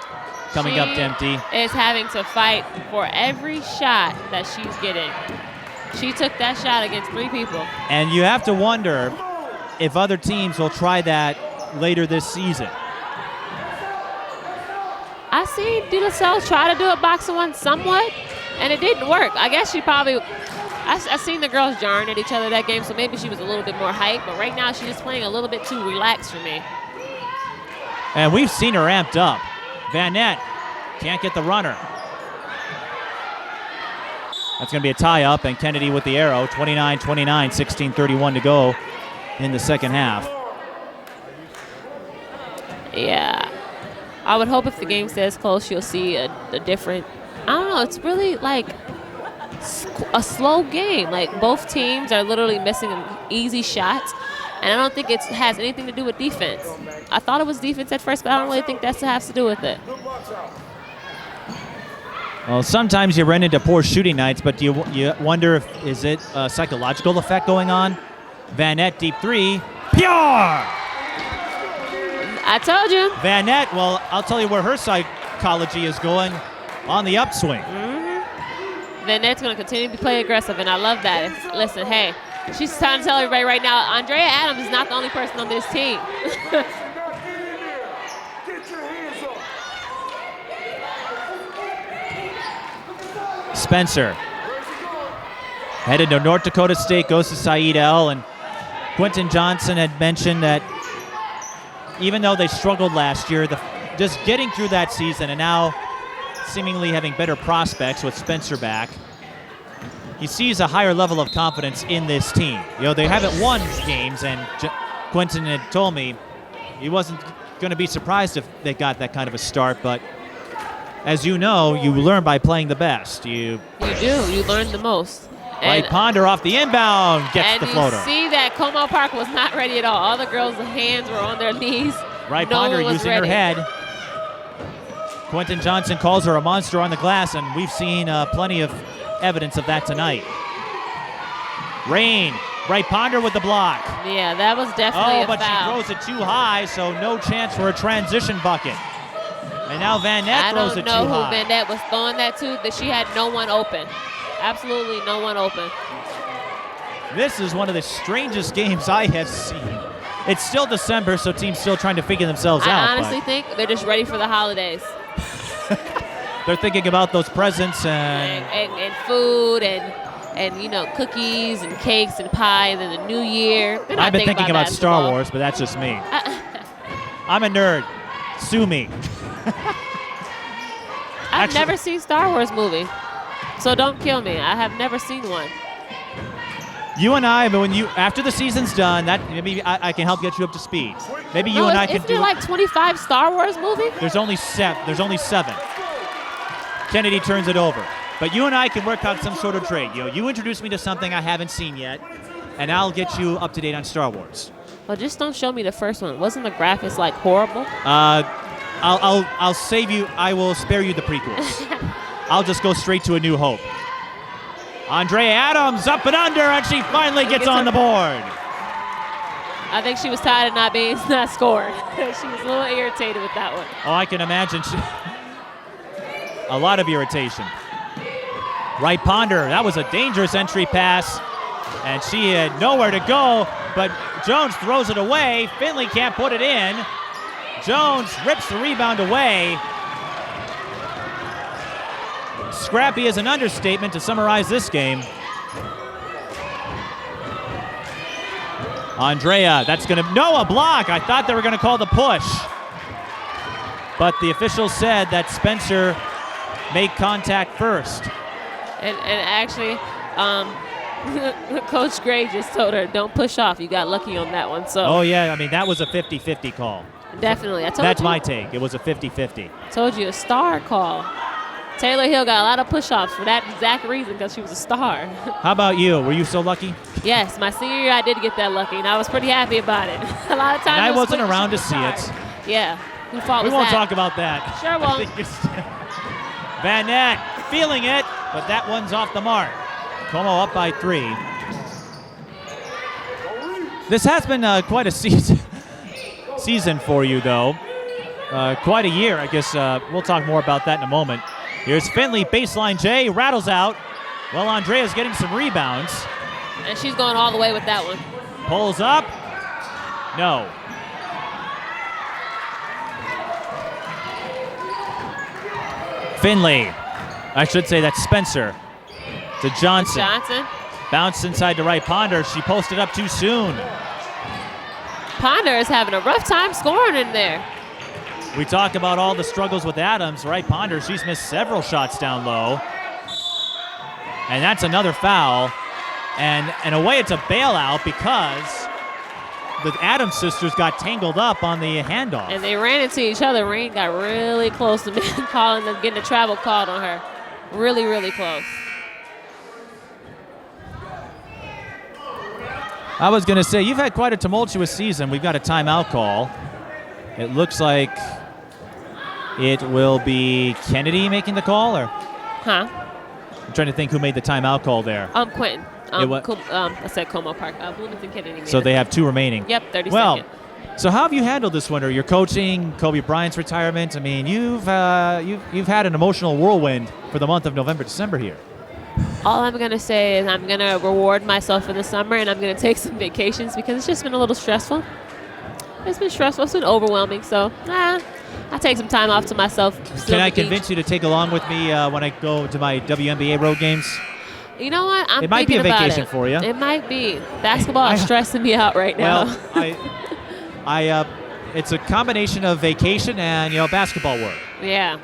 coming up empty. Is having to fight for every shot that she's getting. She took that shot against 3 people. And you have to wonder if other teams will try that later this season. I seen De La Salle try to do a boxing one somewhat, and it didn't work. I guess she probably, I seen the girls jarring at each other that game, so maybe she was a little bit more hyped, but right now she's just playing a little bit too relaxed for me. And we've seen her amped up. Van Nett can't get the runner. That's going to be a tie-up, and Kennedy with the arrow, 29-29, 16:31 to go in the second half. Yeah. I would hope if the game stays close, you'll see a different, I don't know, it's really like a slow game. Like both teams are literally missing easy shots, and I don't think it has anything to do with defense. I thought it was defense at first, but I don't really think that has to do with it. Well, sometimes you run into poor shooting nights, but you wonder if is it a psychological effect going on? Van Nett, deep 3, pure! I told you. Vanette, well, I'll tell you where her psychology is going, on the upswing. Vanette's going to continue to play aggressive, and I love that. Listen, hey, she's trying to tell everybody right now, Andrea Adams is not the only person on this team. Spencer headed to North Dakota State, goes to Said-El, and Quentin Johnson had mentioned that even though they struggled last year, just getting through that season and now seemingly having better prospects with Spencer back, he sees a higher level of confidence in this team. You know, they haven't won games, and Quentin had told me he wasn't going to be surprised if they got that kind of a start, but as you know, you learn by playing the best. You do. You learn the most. Wright-Ponder off the inbound gets the floater. And you see that Como Park was not ready at all. All the girls' hands were on their knees. Wright-Ponder using her head. Quentin Johnson calls her a monster on the glass, and we've seen plenty of evidence of that tonight. Rain, Wright-Ponder with the block. Yeah, that was definitely a foul. But she throws it too high, so no chance for a transition bucket. And now Vanette throws it too high. I don't know who Vanette was throwing that to, that she had no one open. Absolutely no one open. This is one of the strangest games I have seen. It's still December, so teams still trying to figure themselves out. I honestly think they're just ready for the holidays. They're thinking about those presents and food and you know, cookies and cakes and pie, and then the new year. I've been thinking about Star Wars, but that's just me. I'm a nerd. Sue me. I've never seen Star Wars movie, so don't kill me. I have never seen one. You and I, but after the season's done, that maybe I can help get you up to speed. Maybe you and I can do. Isn't there like 25 Star Wars movies? There's only 7. Kennedy turns it over, but you and I can work out some sort of trade. You introduce me to something I haven't seen yet, and I'll get you up to date on Star Wars. Well, just don't show me the first one. Wasn't the graphics like horrible? I'll save you. I will spare you the prequels. I'll just go straight to A New Hope. Andrea Adams up and under, and she finally gets on the board. I think she was tired of not scored. She was a little irritated with that one. Oh, I can imagine. A lot of irritation. Wright-Ponder, that was a dangerous entry pass, and she had nowhere to go, but Jones throws it away. Finley can't put it in. Jones rips the rebound away. Scrappy is an understatement to summarize this game. Andrea, that's going to, a block. I thought they were going to call the push. But the official said that Spencer made contact first. And actually, Coach Gray just told her, don't push off. You got lucky on that one. So. Oh, yeah, I mean, that was a 50-50 call. Definitely. That's my take. It was a 50-50. Told you, a star call. Taylor Hill got a lot of push-offs for that exact reason, because she was a star. How about you? Were you so lucky? Yes, my senior year I did get that lucky, and I was pretty happy about it. A lot of times and I wasn't around to see it. Yeah. Who fault we was won't that? talk about that. Sure won't. Vanette feeling it, but that one's off the mark. Como up by 3. This has been quite a season for you, though. Quite a year, I guess. We'll talk more about that in a moment. Here's Finley, baseline J, rattles out. Well, Andrea's getting some rebounds. And she's going all the way with that one. Pulls up. No. Finley. I should say that's Spencer. To Johnson. Bounce inside to Wright-Ponder. She posted up too soon. Ponder is having a rough time scoring in there. We talk about all the struggles with Adams. Wright-Ponder, she's missed several shots down low. And that's another foul. And in a way, it's a bailout because the Adams sisters got tangled up on the handoff. And they ran into each other. Rain got really close to calling them, getting a travel called on her. Really, really close. I was going to say, you've had quite a tumultuous season. We've got a timeout call. It looks like it will be Kennedy making the call, or? Huh? I'm trying to think who made the timeout call there. Quentin. I said Como Park. Bloomington Kennedy. So they have 2 remaining. Yep, 30 well, seconds. So how have you handled this winter? You're coaching, Kobe Bryant's retirement. I mean, you've had an emotional whirlwind for the month of November, December here. All I'm going to say is I'm going to reward myself in the summer, and I'm going to take some vacations because it's just been a little stressful. It's been stressful. It's been overwhelming. So, I take some time off to myself. Can I convince you to take along with me when I go to my WNBA road games? You know what? It might be a vacation for you. It might be. Basketball is stressing me out right now. Well, it's a combination of vacation and basketball work. Yeah.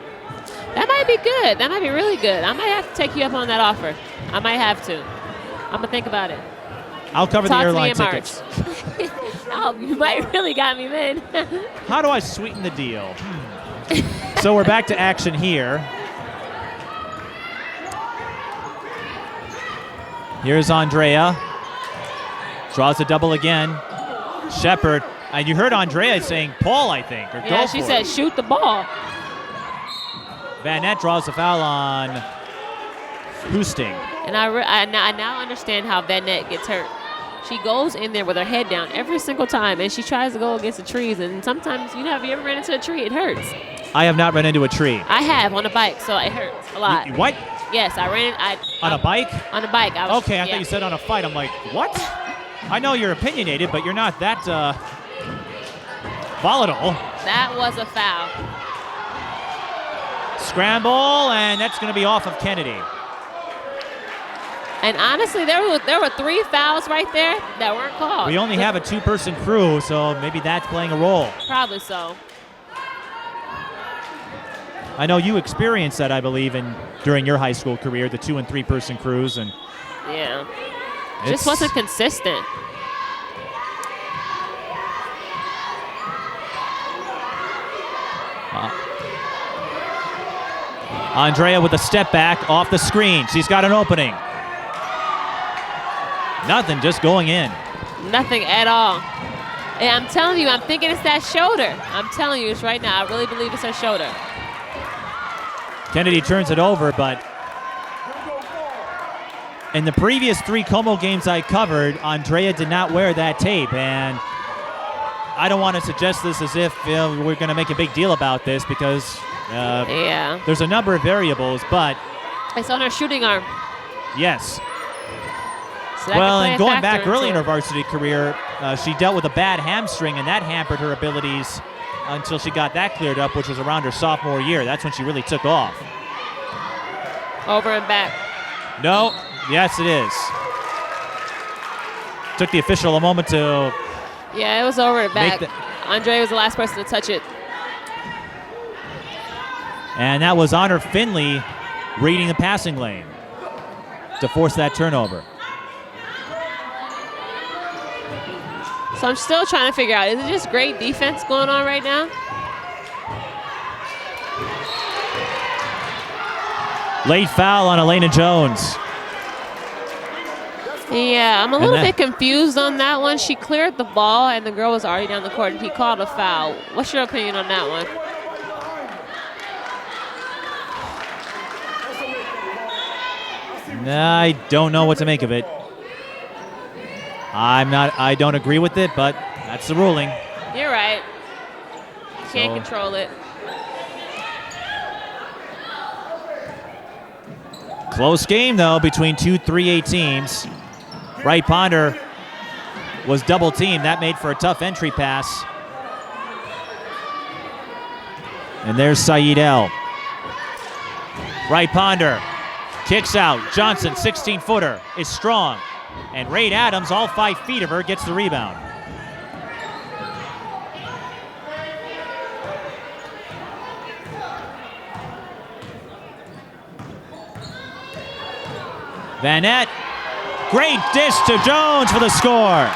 That might be good. That might be really good. I might have to take you up on that offer. I might have to. I'm going to think about it. I'll cover Talk the airline to me in tickets. Oh, you might really got me then. How do I sweeten the deal? So we're back to action here. Here's Andrea. Draws a double again. Shepard. And you heard Andrea saying Paul, I think. Or Yeah, go she for said it. shoot the ball. Van Nett draws a foul on Hoosting. And I now understand how Van Nett gets hurt. She goes in there with her head down every single time, and she tries to go against the trees. And sometimes, have you ever ran into a tree? It hurts. I have not run into a tree. I have on a bike, so it hurts a lot. What? Yes, I ran. On a bike? On a bike. I thought you said on a fight. I'm like, what? I know you're opinionated, but you're not that volatile. That was a foul. Scramble, and that's going to be off of Kennedy. And honestly, there were 3 fouls right there that weren't called. We only have a 2-person crew, so maybe that's playing a role. Probably so. I know you experienced that, I believe, during your high school career, the 2- and 3-person crews, and yeah, just wasn't consistent. Andrea with a step back off the screen. She's got an opening. Nothing, just going in. Nothing at all. And I'm telling you, I'm thinking it's that shoulder. I'm telling you, it's right now. I really believe it's her shoulder. Kennedy turns it over, but in the previous 3 Como games I covered, Andrea did not wear that tape, and I don't want to suggest this as if we're going to make a big deal about this because there's a number of variables, but it's on her shooting arm. Yes. So well, and going back early in her varsity career, she dealt with a bad hamstring, and that hampered her abilities until she got that cleared up, which was around her sophomore year. That's when she really took off. Over and back. No. Yes, it is. Took the official a moment to... Yeah, it was over and back. Andrea was the last person to touch it. And that was Honor Finley reading the passing lane to force that turnover. So I'm still trying to figure out, is it just great defense going on right now? Late foul on Elena Jones. Yeah, I'm a little bit confused on that one. She cleared the ball, and the girl was already down the court, and he called a foul. What's your opinion on that one? I don't know what to make of it. I don't agree with it, but that's the ruling. You're right. Can't control it. Close game, though, between 2 3A teams. Wright-Ponder was double teamed. That made for a tough entry pass. And there's Saeed El. Wright-Ponder kicks out. Johnson, 16-footer, is strong. And Ray Adams, all 5 feet of her, gets the rebound. Van Nett, great dish to Jones for the score.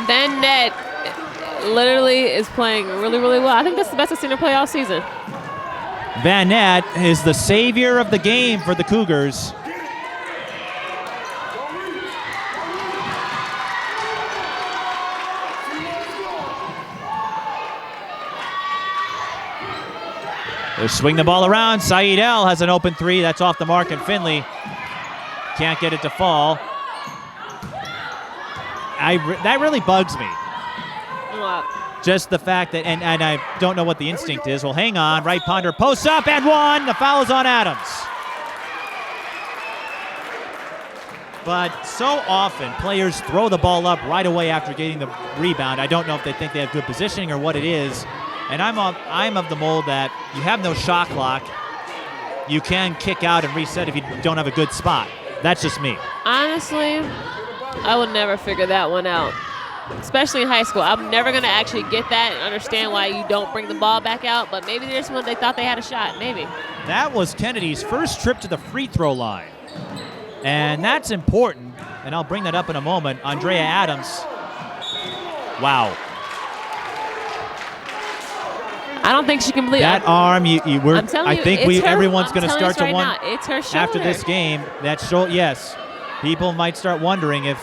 Van Nett literally is playing really, really well. I think that's the best I've seen her play all season. Van Nett is the savior of the game for the Cougars. They swing the ball around. Saeed El has an open 3. That's off the mark, and Finley can't get it to fall. that really bugs me. What? Just the fact that, and I don't know what the instinct is. Well, hang on. Wright-Ponder posts up and one. The foul is on Adams. But so often, players throw the ball up right away after getting the rebound. I don't know if they think they have good positioning or what it is. And I'm of the mold that you have no shot clock. You can kick out and reset if you don't have a good spot. That's just me. Honestly, I would never figure that one out, especially in high school. I'm never going to actually get that and understand why you don't bring the ball back out, but maybe there's one they thought they had a shot, maybe. That was Kennedy's first trip to the free throw line. And that's important, and I'll bring that up in a moment. Andreea Adams. Wow. I don't think she can believe that arm. I'm telling you, I think everyone's going to start to wonder. It's her shoulder. After this game, that shoulder. Yes, people might start wondering if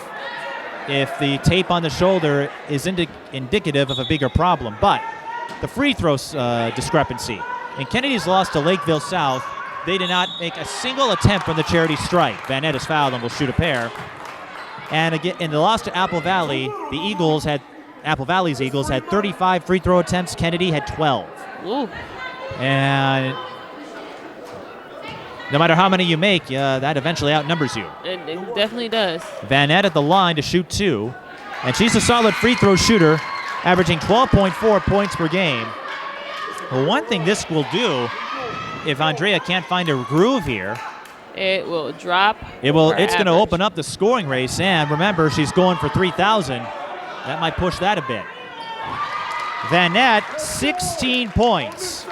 the tape on the shoulder is indicative of a bigger problem. But the free throw discrepancy. In Kennedy's loss to Lakeville South, they did not make a single attempt from the charity stripe. Van Nett is fouled and will shoot a pair. And again, in the loss to Apple Valley, Apple Valley's Eagles had 35 free throw attempts. Kennedy had 12. Ooh. And no matter how many you make, that eventually outnumbers you. It definitely does. Van Nett at the line to shoot 2. And she's a solid free throw shooter, averaging 12.4 points per game. Well, one thing this will do, if Andrea can't find a groove here, it will drop. It's going to open up the scoring race. And remember, she's going for 3,000. That might push that a bit. Van Nett, 16 points.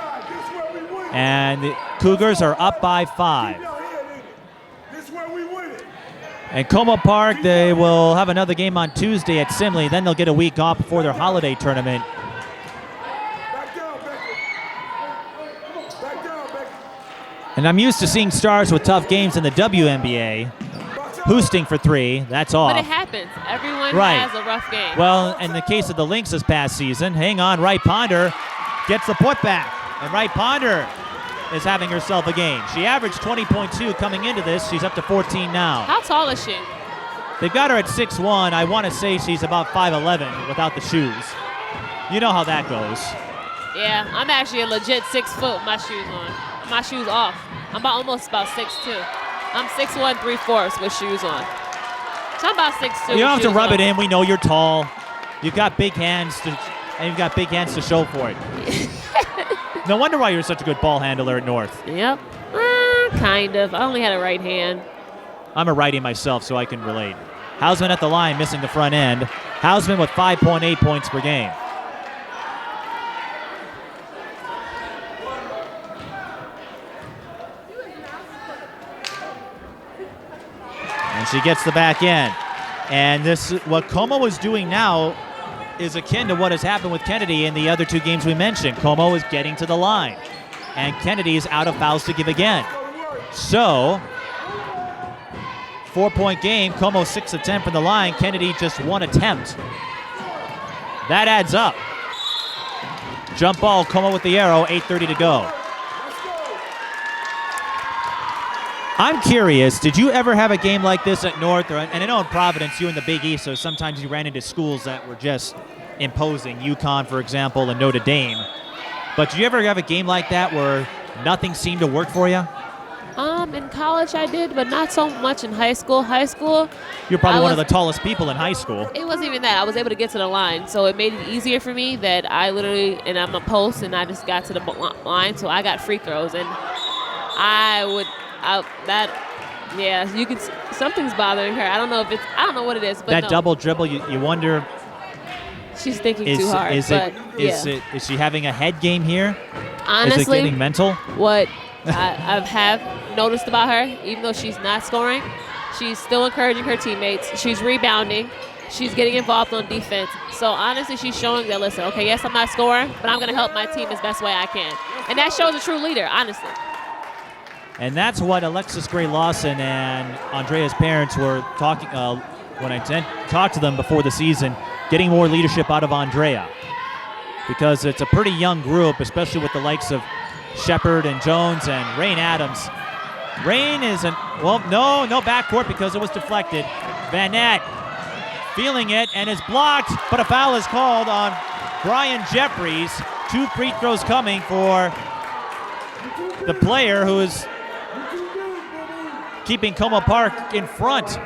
And the Cougars are up by 5. And Como Park, they will have another game on Tuesday at Simley. Then they'll get a week off before their holiday tournament. And I'm used to seeing stars with tough games in the WNBA. Hoosting for 3, that's off. But it happens. Everyone has a rough game. Well, in the case of the Lynx this past season, hang on, Wright-Ponder gets the putback. And Wright-Ponder is having herself a game. She averaged 20.2 coming into this. She's up to 14 now. How tall is she? They've got her at 6'1". I want to say she's about 5'11" without the shoes. You know how that goes. Yeah, I'm actually a legit 6 foot with my shoes on. My shoes off. I'm almost about 6'2". I'm 6'1", 3/4" with shoes on. So I'm about 6'2". You don't have to rub it in. We know you're tall. You've got big hands to show for it. No wonder why you're such a good ball handler at North. Yep. Kind of. I only had a right hand. I'm a righty myself, so I can relate. Hausman at the line, missing the front end. Hausman with 5.8 points per game. And she gets the back end. And what Como is doing now is akin to what has happened with Kennedy in the other 2 games we mentioned. Como is getting to the line. And Kennedy is out of fouls to give again. So, 4-point game, Como 6 of 10 from the line. Kennedy just 1 attempt. That adds up. Jump ball, Como with the arrow, 8:30 to go. I'm curious, did you ever have a game like this at North? And I know in Providence, you're in the Big East, so sometimes you ran into schools that were just imposing. UConn, for example, and Notre Dame. But did you ever have a game like that where nothing seemed to work for you? In college I did, but not so much in high school. You're probably one of the tallest people in high school. It wasn't even that. I was able to get to the line, so it made it easier for me that I'm a post, and I just got to the line, so I got free throws. And you can. Something's bothering her. I don't know what it is. But that double dribble, you wonder. She's thinking too hard. Is she having a head game here? Honestly, is it getting mental? What I have noticed about her, even though she's not scoring, she's still encouraging her teammates. She's rebounding. She's getting involved on defense. So honestly, she's showing that, listen, okay, yes, I'm not scoring, but I'm going to help my team as best way I can. And that shows a true leader, honestly. And that's what Alexis Gray Lawson and Andrea's parents were talking when I talked to them before the season, getting more leadership out of Andrea. Because it's a pretty young group, especially with the likes of Shepard and Jones and Rain Adams. Rain isn't, no backcourt because it was deflected. Van Nett feeling it and is blocked, but a foul is called on Brian Jeffries. 2 free throws coming for the player who is keeping Como Park in front.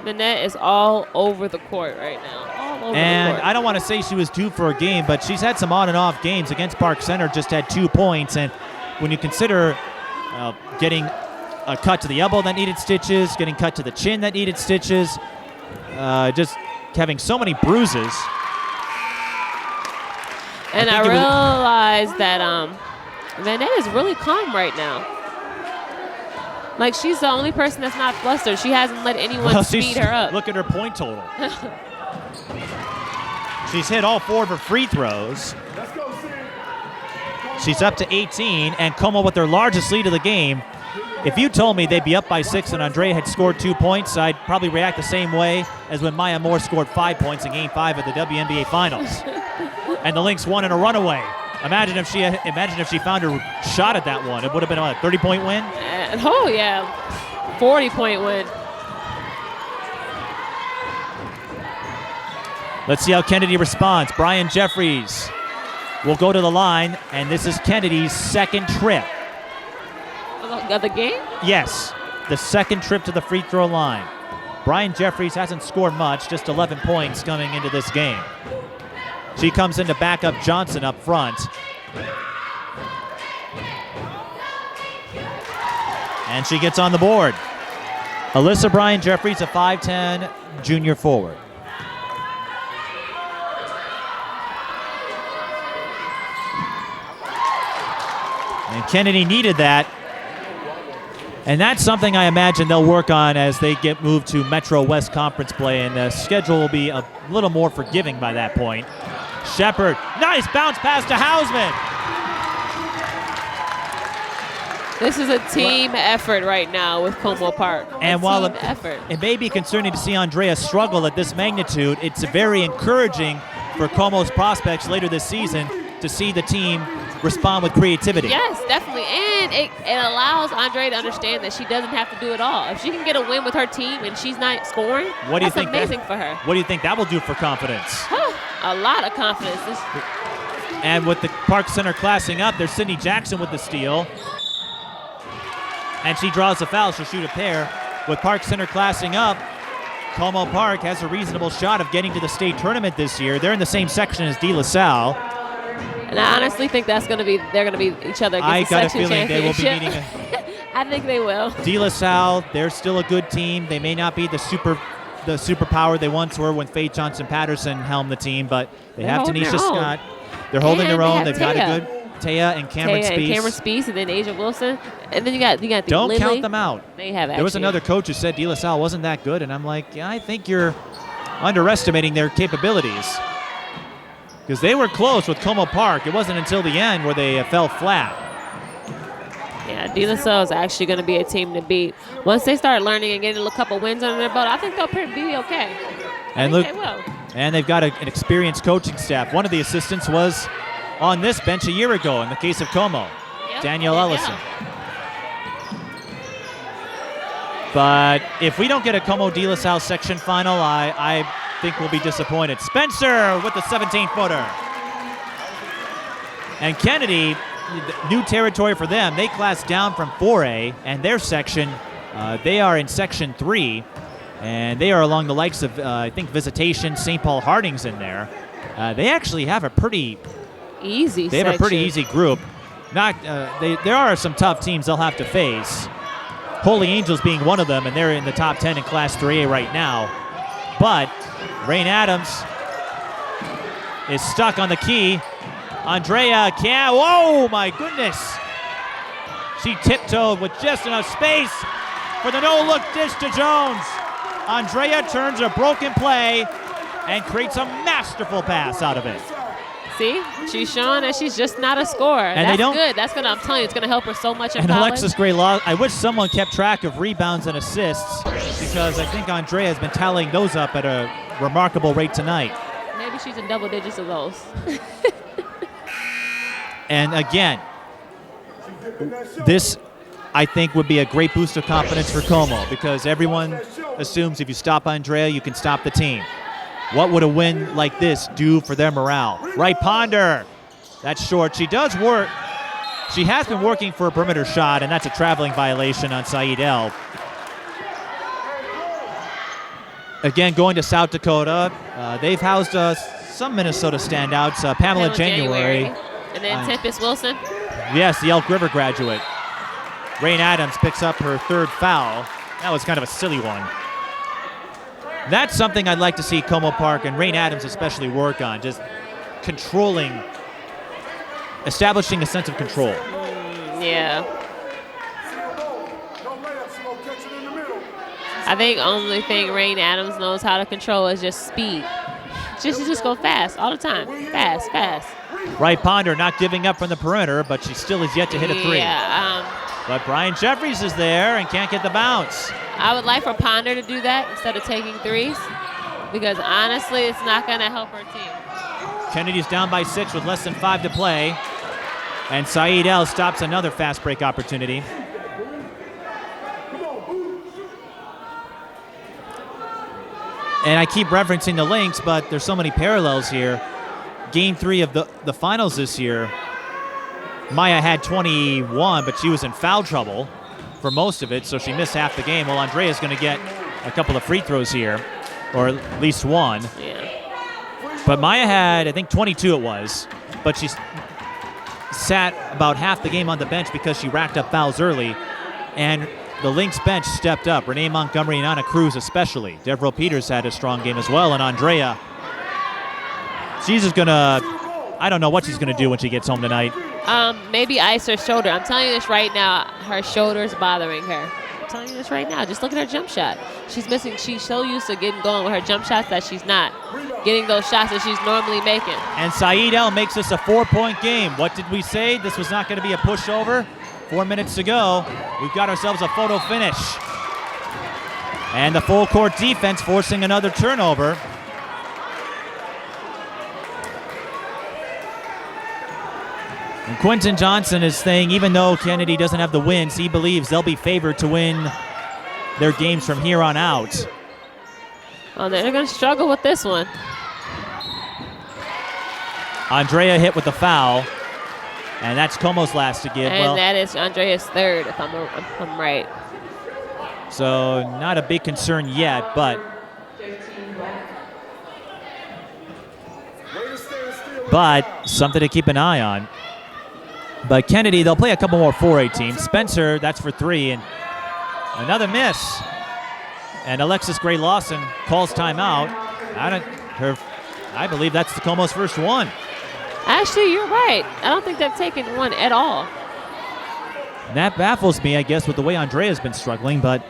The net is all over the court right now. All over And the court. I don't want to say she was due for a game, but she's had some on and off games. Against Park Center, just had 2 points. And when you consider getting a cut to the elbow that needed stitches, getting cut to the chin that needed stitches, just having so many bruises. And I realized that Vanette is really calm right now. Like, she's the only person that's not flustered. She hasn't let anyone speed her up. Look at her point total. She's hit all 4 of her free throws. She's up to 18, and Como with their largest lead of the game. If you told me they'd be up by 6 and Andrea had scored 2 points, I'd probably react the same way as when Maya Moore scored 5 points in Game 5 of the WNBA Finals. And the Lynx won in a runaway. Imagine if she found her shot at that one. It would have been a 30-point win. Oh yeah, 40-point win. Let's see how Kennedy responds. Brian Jeffries will go to the line, and this is Kennedy's second trip. Of the game? Yes, the second trip to the free throw line. Brian Jeffries hasn't scored much, just 11 points coming into this game. She comes in to back up Johnson up front. And she gets on the board. Alyssa Brian Jeffries, a 5'10 junior forward. And Kennedy needed that. And that's something I imagine they'll work on as they get moved to Metro West Conference play, and the schedule will be a little more forgiving by that point. Shepard, nice bounce pass to Hausman. This is a team effort right now with Como Park. And while effort. It may be concerning to see Andrea struggle at this magnitude, it's very encouraging for Como's prospects later this season to see the team respond with creativity. Yes, definitely. And it allows Andrea to understand that she doesn't have to do it all. If she can get a win with her team and she's not scoring, that's amazing for her. What do you think that will do for confidence? A lot of confidence. And with the Park Center classing up, there's Sydney Jackson with the steal. And she draws a foul. She'll shoot a pair. With Park Center classing up, Como Park has a reasonable shot of getting to the state tournament this year. They're in the same section as De La Salle. And I honestly think they're going to be each other. I got a feeling they will be meeting. I think they will. De La Salle, they're still a good team. They may not be the superpower they once were when Faye Johnson-Patterson helmed the team, but they have Tanisha Scott. They're holding their own. They've got a good Taya and Cameron Spies. And then Asia Wilson. And then you got the Don't Lily. count them out. They have. There was another coach who said De La Salle wasn't that good, and I'm like, yeah, I think you're underestimating their capabilities. Because they were close with Como Park. It wasn't until the end where they fell flat. Yeah, De La Salle is actually going to be a team to beat. Once they start learning and getting a couple wins under their belt, I think they'll be okay. And look, they will. And they've got an experienced coaching staff. One of the assistants was on this bench a year ago in the case of Como, Danielle Ellison. But if we don't get a Como De La Salle section final, I think we'll be disappointed. Spencer with the 17-footer. And Kennedy, new territory for them. They class down from 4A, and their section, they are in Section 3, and they are along the likes of, I think, Visitation, St. Paul Harding's in there. They actually have a pretty easy They have a pretty easy group. There are some tough teams they'll have to face. Holy Angels being one of them, and they're in the top 10 in Class 3A right now. But Rain Adams is stuck on the key. Andrea can't. Whoa, my goodness. She tiptoed with just enough space for the no-look dish to Jones. Andrea turns a broken play and creates a masterful pass out of it. See, she's showing that she's just not a scorer. And that's good. I'm telling you, it's going to help her so much in college. Alexis Gray-Law, I wish someone kept track of rebounds and assists because I think Andrea has been tallying those up at a remarkable rate tonight. Maybe she's in double digits of those. And again, this, I think, would be a great boost of confidence for Como because everyone assumes if you stop Andrea, you can stop the team. What would a win like this do for their morale? Wright-Ponder. That's short. She does work. She has been working for a perimeter shot, and that's a traveling violation on Said-El. Again, going to South Dakota. They've housed some Minnesota standouts. Pamela January. And then Tempest Wilson. Yes, the Elk River graduate. Rain Adams picks up her third foul. That was kind of a silly one. That's something I'd like to see Como Park and Rain Adams especially work on, just controlling, establishing a sense of control. Yeah. I think only thing Rain Adams knows how to control is just speed. Just go fast all the time. Fast. Wright-Ponder not giving up from the perimeter, but she still is yet to hit a three. Yeah. But Brian Jeffries is there and can't get the bounce. I would like for Ponder to do that instead of taking threes, because honestly, it's not going to help her team. Kennedy's down by 6 with less than 5 to play. And Said-El stops another fast break opportunity. And I keep referencing the links, but there's so many parallels here. Game 3 of the finals this year, Maya had 21, but she was in foul trouble for most of it, so she missed half the game. Well, Andrea's going to get a couple of free throws here, or at least one. Yeah. But Maya had, I think, 22 it was, but she sat about half the game on the bench because she racked up fouls early, and the Lynx bench stepped up. Renee Montgomery and Anna Cruz especially. Devril Peters had a strong game as well, and Andrea, she's just going to, I don't know what she's going to do when she gets home tonight. Maybe ice her shoulder. I'm telling you this right now, her shoulder's bothering her. I'm telling you this right now. Just look at her jump shot. She's missing. She's so used to getting going with her jump shots that she's not getting those shots that she's normally making. And Said-El makes this a 4-point game. What did we say? This was not going to be a pushover? 4 minutes to go. We've got ourselves a photo finish. And the full court defense forcing another turnover. And Quentin Johnson is saying even though Kennedy doesn't have the wins, he believes they'll be favored to win their games from here on out. Oh, they're going to struggle with this one. Andrea hit with the foul, and that's Como's last to give. And that is Andrea's third, if I'm right. So not a big concern yet, but something to keep an eye on. But Kennedy, they'll play a couple more 4A teams. Spencer, that's for 3, and another miss. And Alexis Gray Lawson calls timeout. I believe that's the Como's first one. Actually, you're right. I don't think they've taken one at all. And that baffles me, I guess, with the way Andrea's been struggling, but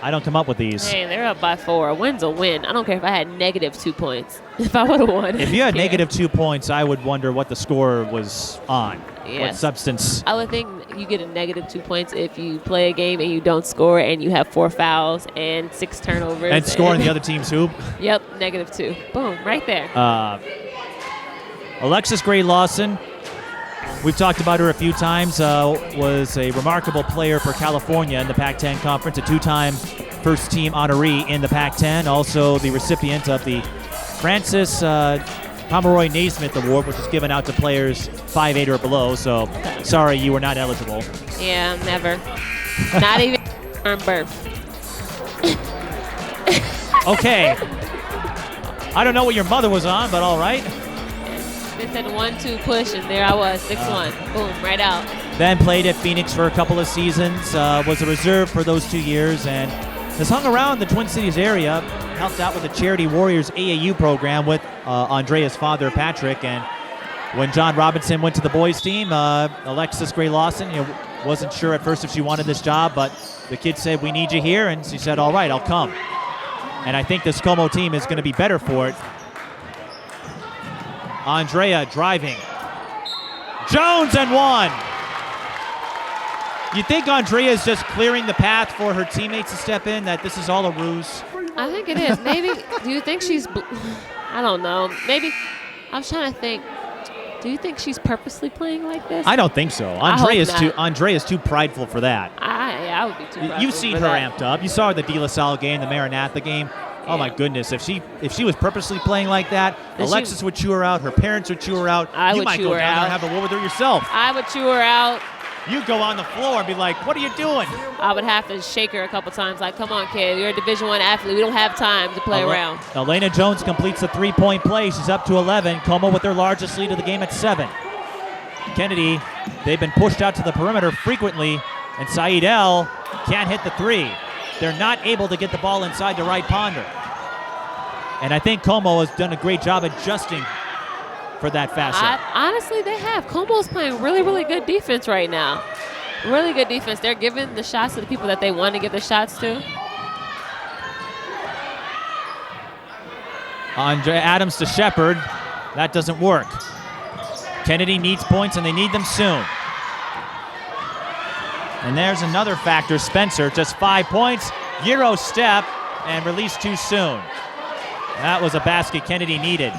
I don't come up with these. Hey, they're up by 4. A win's a win. I don't care if I had -2 points. If I would have won. If you had -2 points, I would wonder what the score was on. Yes. What substance. I would think you get a -2 points if you play a game and you don't score and you have 4 fouls and 6 turnovers. And scoring the other team's hoop. Yep, -2. Boom, right there. Alexis Gray Lawson, we've talked about her a few times, was a remarkable player for California in the Pac-10 Conference, a 2-time first-team honoree in the Pac-10, also the recipient of the Francis Pomeroy Naismith Award, which is given out to players 5'8" or below, so sorry you were not eligible. Yeah, never. Not even on birth. Okay. I don't know what your mother was on, but all right. They said 1-2 push, and there I was, 6'1". Boom, right out. Then played at Phoenix for a couple of seasons, was a reserve for those 2 years, and has hung around the Twin Cities area, helped out with the Charity Warriors AAU program with Andrea's father, Patrick. And when John Robinson went to the boys team, Alexis Gray Lawson, wasn't sure at first if she wanted this job, but the kid said, "We need you here," and she said, "All right, I'll come." And I think this Como team is going to be better for it. Andrea driving. Jones and one. You think Andrea is just clearing the path for her teammates to step in, that this is all a ruse? I think it is. Maybe, do you think she's, I don't know. Maybe, I was trying to think, do you think she's purposely playing like this? I don't think so. Andrea's too prideful for that. I I would be too proud. You've seen her amped up. You saw her at the De La Salle game, the Maranatha game. Oh my goodness! If she was purposely playing like that, Alexis would chew her out. Her parents would chew her out. You might go down there and have a war with her yourself. I would chew her out. You go on the floor and be like, "What are you doing?" I would have to shake her a couple times. Like, come on, kid. You're a Division I athlete. We don't have time to play around. Elena Jones completes the three-point play. She's up to 11. Como with their largest lead of the game at 7. Kennedy, they've been pushed out to the perimeter frequently, and Saidel can't hit the three. They're not able to get the ball inside to Wright-Ponder. And I think Como has done a great job adjusting for that facet. Honestly, they have. Como's playing really, really good defense right now. Really good defense. They're giving the shots to the people that they want to give the shots to. Andreya Adams to Shepard. That doesn't work. Kennedy needs points, and they need them soon. And there's another factor. Spencer, just 5 points. Euro step, and released too soon. That was a basket Kennedy needed.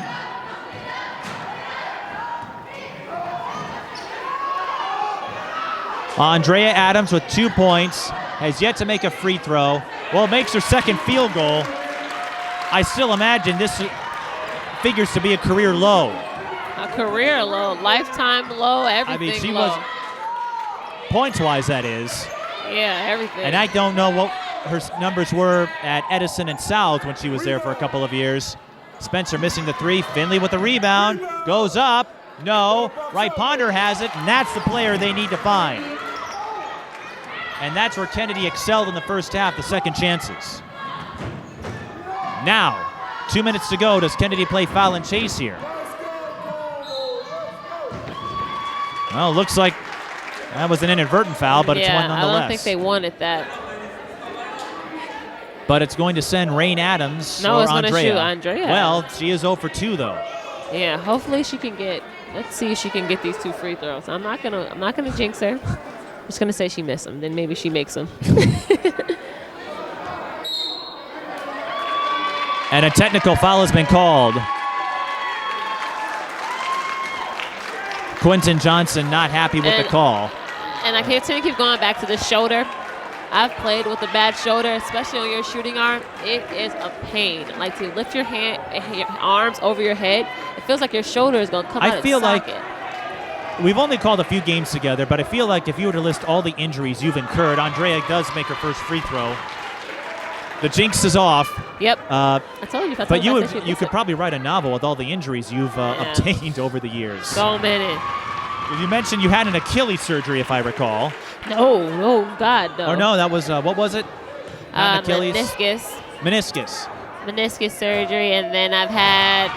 Andrea Adams with 2 points, has yet to make a free throw. Well, makes her second field goal. I still imagine this figures to be a career low. A career low, lifetime low, everything I mean, she low. was, points-wise, that is. Yeah, everything. And I don't know what her numbers were at Edison and South when she was there for a couple of years. Spencer missing the three. Finley with the rebound. Goes up. No. Wright-Ponder has it, and that's the player they need to find. And that's where Kennedy excelled in the first half, the second chances. Now, 2 minutes to go. Does Kennedy play foul and chase here? Well, looks like that was an inadvertent foul, but it's one nonetheless. I don't think they wanted that. But it's going to send Rain Adams No, or it's going to shoot Andrea. Andrea. Well, she is 0 for 2 though. Yeah, hopefully she can get. Let's see if she can get these 2 free throws. I'm not gonna jinx her. I'm just gonna say she missed them. Then maybe she makes them. And a technical foul has been called. Quentin Johnson not happy with the call. And I can't keep going back to the shoulder. I've played with a bad shoulder, especially on your shooting arm. It is a pain. Like to lift your arms over your head, it feels like your shoulder is going to come out of the socket. Like we've only called a few games together, but I feel like if you were to list all the injuries you've incurred, Andrea does make her first free throw. The jinx is off. Yep. I told you. But you could probably write a novel with all the injuries you've obtained over the years. So many. You mentioned you had an Achilles surgery, if I recall. No, God, no. Or no, that was, what was it? Not Achilles? Meniscus. Meniscus surgery, and then I've had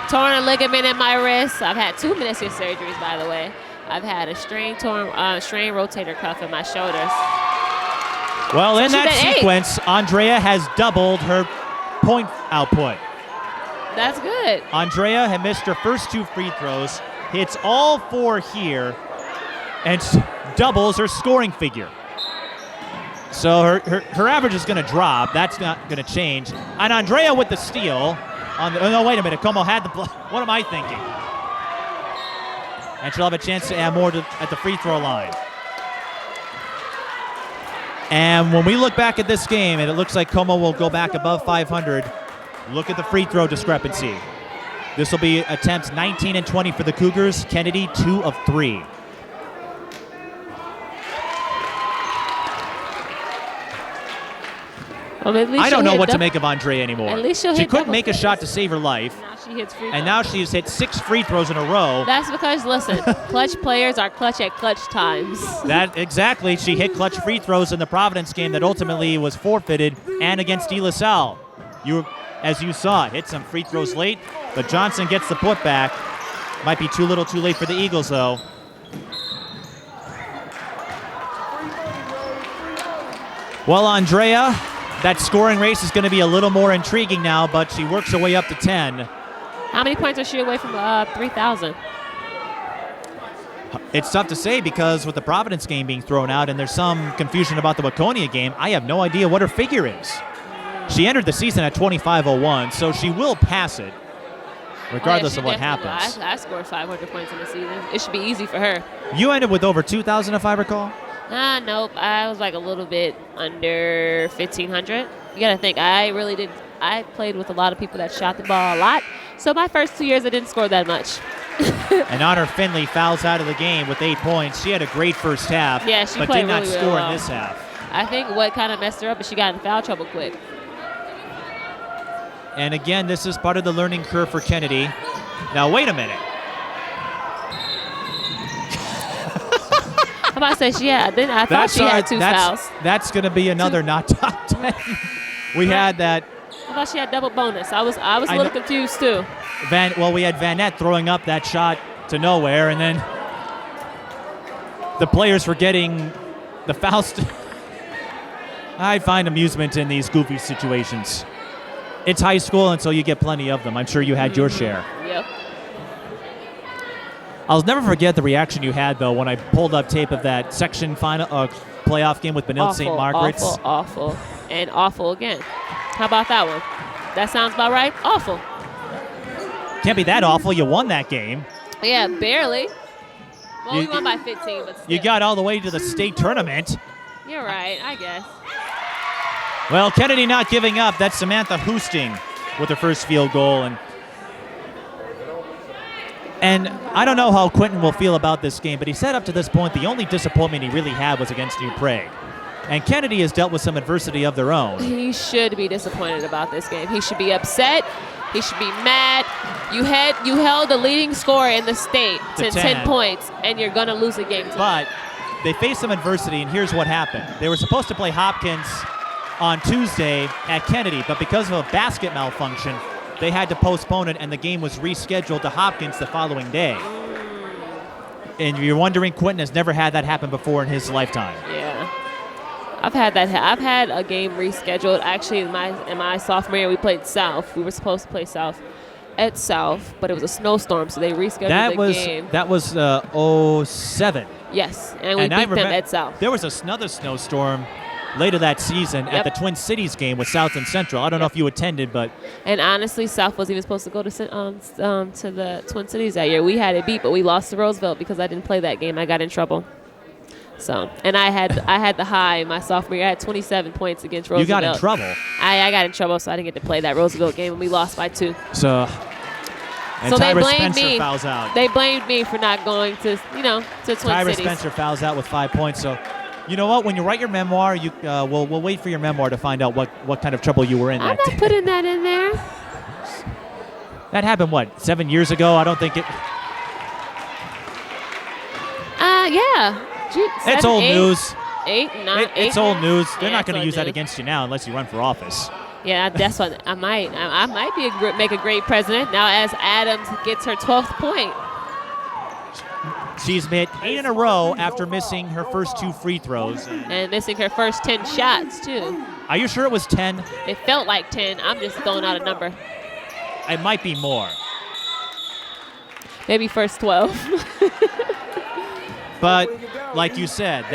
torn a ligament in my wrist. I've had 2 meniscus surgeries, by the way. I've had a strain rotator cuff in my shoulders. Well, in that sequence, Andrea has doubled her point output. That's good. Andrea had missed her first 2 free throws, hits all 4 here, and doubles her scoring figure. So her average is going to drop. That's not going to change. And Andrea with the steal. No, wait a minute. Como had the block. What am I thinking? And she'll have a chance to add more at the free throw line. And when we look back at this game, and it looks like Como will go back above 500, look at the free throw discrepancy. This will be attempts 19 and 20 for the Cougars. Kennedy, 2 of 3. Well, I don't know what to make of Andrea anymore. At least she couldn't make a shot to save her life. Now she hits free throws. And now she's hit 6 free throws in a row. That's because, listen, clutch players are clutch at clutch times. That exactly. She hit clutch free throws in the Providence game that ultimately was forfeited, and against De La Salle. As you saw, hit some free throws late, but Johnson gets the putback. Might be too little too late for the Eagles, though. Well, Andrea, that scoring race is going to be a little more intriguing now, but she works her way up to 10. How many points is she away from 3,000? It's tough to say because with the Providence game being thrown out and there's some confusion about the Waconia game, I have no idea what her figure is. She entered the season at 25.01, so she will pass it regardless of what happens. I scored 500 points in the season. It should be easy for her. You ended with over 2,000 if I recall? Nope. I was like a little bit under 1,500. You got to think, I played with a lot of people that shot the ball a lot. So my first 2 years, I didn't score that much. And Honor Finley fouls out of the game with 8 points. She had a great first half, Yeah, she but played did not really score well. in this half. I think what kind of messed her up is she got in foul trouble quick. And again, this is part of the learning curve for Kennedy. Now, wait a minute. I'm about to say I thought she had 2 fouls. That's going to be another not top 10. We had that. I thought she had double bonus. I was a little confused too. We had Vanette throwing up that shot to nowhere, and then the players were getting the fouls. I find amusement in these goofy situations. It's high school, and so you get plenty of them. I'm sure you had your share. Yep. I'll never forget the reaction you had, though, when I pulled up tape of that section final playoff game with Benilde St. Margaret's. Awful, and awful again. How about that one? That sounds about right? Awful. Can't be that awful. You won that game. Yeah, barely. Well, we won by 15, but still. You got all the way to the state tournament. You're right, I guess. Well, Kennedy not giving up. That's Samantha Hoosting with her first field goal. And I don't know how Quentin will feel about this game, but he said up to this point the only disappointment he really had was against New Prague. And Kennedy has dealt with some adversity of their own. He should be disappointed about this game. He should be upset. He should be mad. You held the leading scorer in the state to 10 points, and you're going to lose a game. But they faced some adversity, and here's what happened. They were supposed to play Hopkins on Tuesday at Kennedy, but because of a basket malfunction, they had to postpone it, and the game was rescheduled to Hopkins the following day. And you're wondering, Quentin has never had that happen before in his lifetime. Yeah. I've had that. I've had a game rescheduled. Actually, in my sophomore year, we played South. We were supposed to play South at South, but it was a snowstorm, so they rescheduled the game. That was 07. Yes, and we beat them at South. There was another snowstorm later that season at the Twin Cities game with South and Central. I don't know if you attended, but... And honestly, South wasn't even supposed to go to the Twin Cities that year. We had it beat, but we lost to Roosevelt because I didn't play that game. I got in trouble. So, and I had the high my sophomore year. I had 27 points against Roosevelt. You got in trouble. I got in trouble, so I didn't get to play that Roosevelt game, and we lost by 2. So they blamed Spencer me. Fouls out. They blamed me for not going to Twin Cities. Spencer fouls out with 5 points. So, you know what? When you write your memoir, we'll wait for your memoir to find out what kind of trouble you were in. I'm not putting that in there. That happened 7 years ago? I don't think it. Yeah. It's old news. 8, 9, 8. It's old news. They're Yeah, not going to use that news. against you now unless you run for office. Yeah, that's what I might. I might make a great president now as Adams gets her 12th point. She's made 8 in a row after missing her first 2 free throws. And missing her first 10 shots, too. Are you sure it was 10? It felt like 10. I'm just throwing out a number. It might be more. Maybe first 12. But like you said,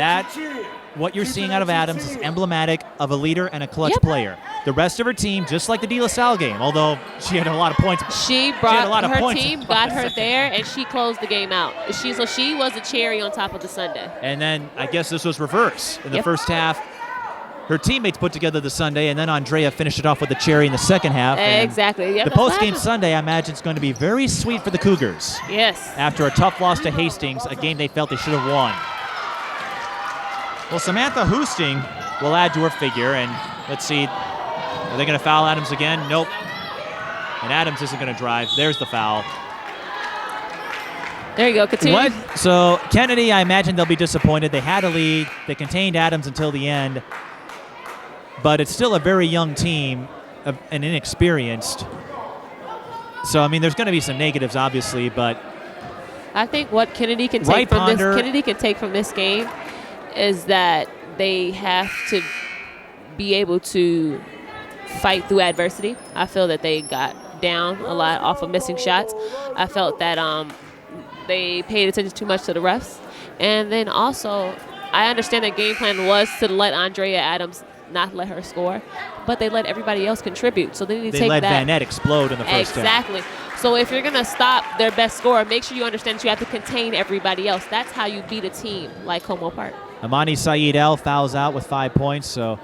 what you're seeing out of Adams is emblematic of a leader and a clutch player. The rest of her team, just like the De La Salle game, although she had a lot of points. She brought her team, got her there, and she closed the game out. She was a cherry on top of the sundae. And then I guess this was reverse. In the first half, her teammates put together the sundae, and then Andrea finished it off with the cherry in the second half. Exactly. The post-game sundae, I imagine, is going to be very sweet for the Cougars. Yes. After a tough loss to Hastings, a game they felt they should have won. Well, Samantha Hoosting will add to her figure, and let's see, are they going to foul Adams again? Nope. And Adams isn't going to drive. There's the foul. There you go. Continue. So Kennedy, I imagine they'll be disappointed. They had a lead. They contained Adams until the end. But it's still a very young team and inexperienced. So, I mean, there's going to be some negatives, obviously, but I think what Kennedy can take from this game is that they have to be able to fight through adversity. I feel that they got down a lot off of missing shots. I felt that they paid attention too much to the refs. And then also, I understand the game plan was to let Andrea Adams not let her score, but they let everybody else contribute. So they need to They take let that. Vanette explode in the first half. Exactly. So if you're going to stop their best scorer, make sure you understand that you have to contain everybody else. That's how you beat a team like Como Park. Amani Saeed-El fouls out with 5 points. So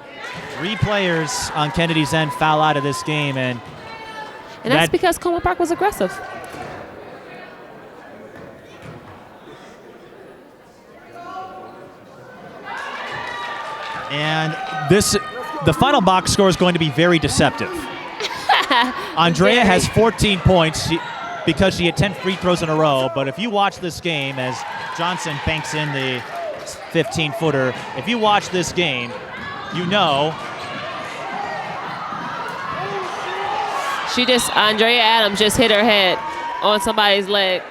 3 players on Kennedy's end foul out of this game. And that's because Como Park was aggressive. And the final box score is going to be very deceptive. Andrea has 14 points because she had 10 free throws in a row. But if you watch this game as Johnson banks in the 15-footer, if you watch this game, you know. Andrea Adams just hit her head on somebody's leg.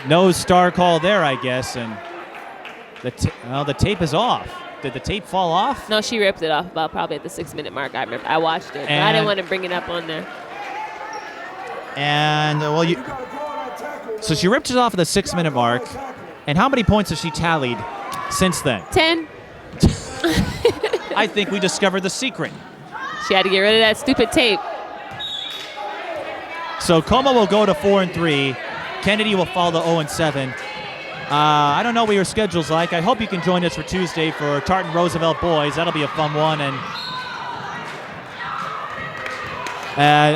No star call there, I guess. And the tape is off. Did the tape fall off? No, she ripped it off about probably at the 6-minute mark. I remember. I watched it, but I didn't want to bring it up on there. And, so she ripped it off at the 6-minute mark. And how many points has she tallied since then? 10. I think we discovered the secret. She had to get rid of that stupid tape. So Como will go to 4-3. Kennedy will fall to 0-7. I don't know what your schedule's like. I hope you can join us for Tuesday for Tartan Roosevelt Boys. That'll be a fun one. And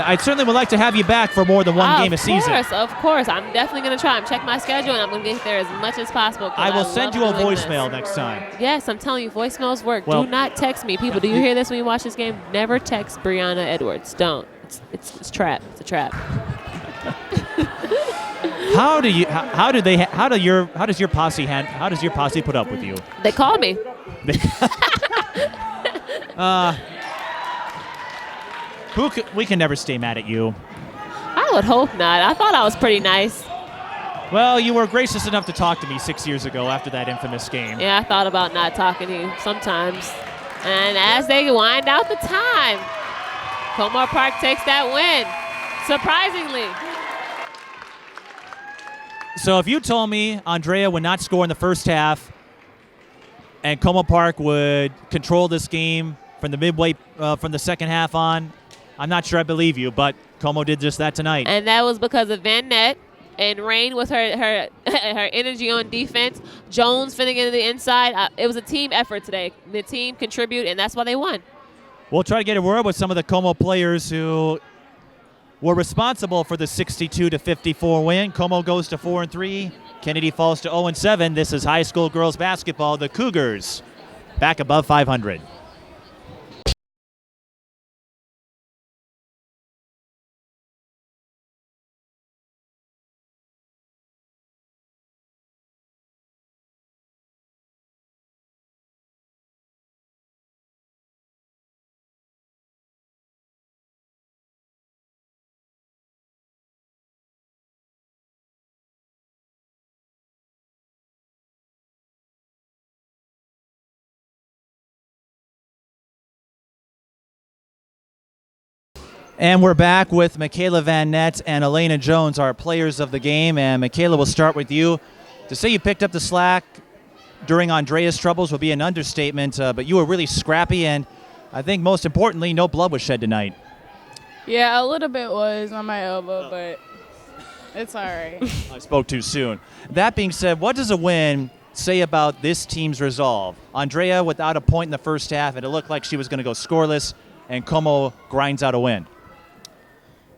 I certainly would like to have you back for more than one game a season. Of course. I'm definitely going to try. I'm check my schedule, and I'm going to get there as much as possible. I will send you a voicemail next time. Yes, I'm telling you, voicemails work. Well, do not text me. People, do you hear this when you watch this game? Never text Brianna Edwards. Don't. It's a trap. It's a trap. How does your posse put up with you? They call me. We can never stay mad at you. I would hope not. I thought I was pretty nice. Well, you were gracious enough to talk to me 6 years ago after that infamous game. Yeah, I thought about not talking to you sometimes. And as they wind out the time, Como Park takes that win, surprisingly. So if you told me Andrea would not score in the first half and Como Park would control this game from the second half on, I'm not sure I believe you, but Como did just that tonight. And that was because of Vanette and Rain with her energy on defense. Jones fitting into the inside. It was a team effort today. The team contributed, and that's why they won. We'll try to get a word with some of the Como players who were responsible for the 62-54 win. Como goes to 4-3. Kennedy falls to 0-7. This is high school girls basketball. The Cougars back above 500. And we're back with Michaela Vanette and Elena Jones, our players of the game. And Michaela, we'll start with you. To say you picked up the slack during Andrea's troubles would be an understatement, but you were really scrappy, and I think most importantly, no blood was shed tonight. Yeah, a little bit was on my elbow, but it's all right. I spoke too soon. That being said, what does a win say about this team's resolve? Andrea without a point in the first half, and it looked like she was going to go scoreless, and Como grinds out a win.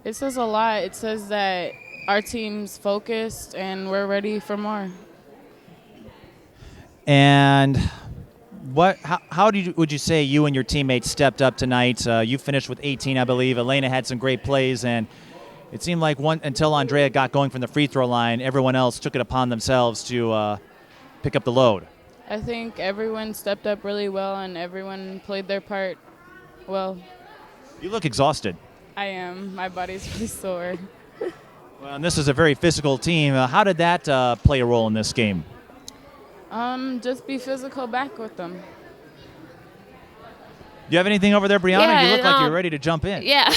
It says a lot. It says that our team's focused and we're ready for more. And how would you say you and your teammates stepped up tonight? You finished with 18, I believe. Elena had some great plays, and it seemed like until Andrea got going from the free throw line, everyone else took it upon themselves to pick up the load. I think everyone stepped up really well and everyone played their part well. You look exhausted. I am. My body's really sore. Well, and this is a very physical team. How did that play a role in this game? Just be physical back with them. you have anything over there, Brianna? Yeah, you look and, like you're ready to jump in. Yeah.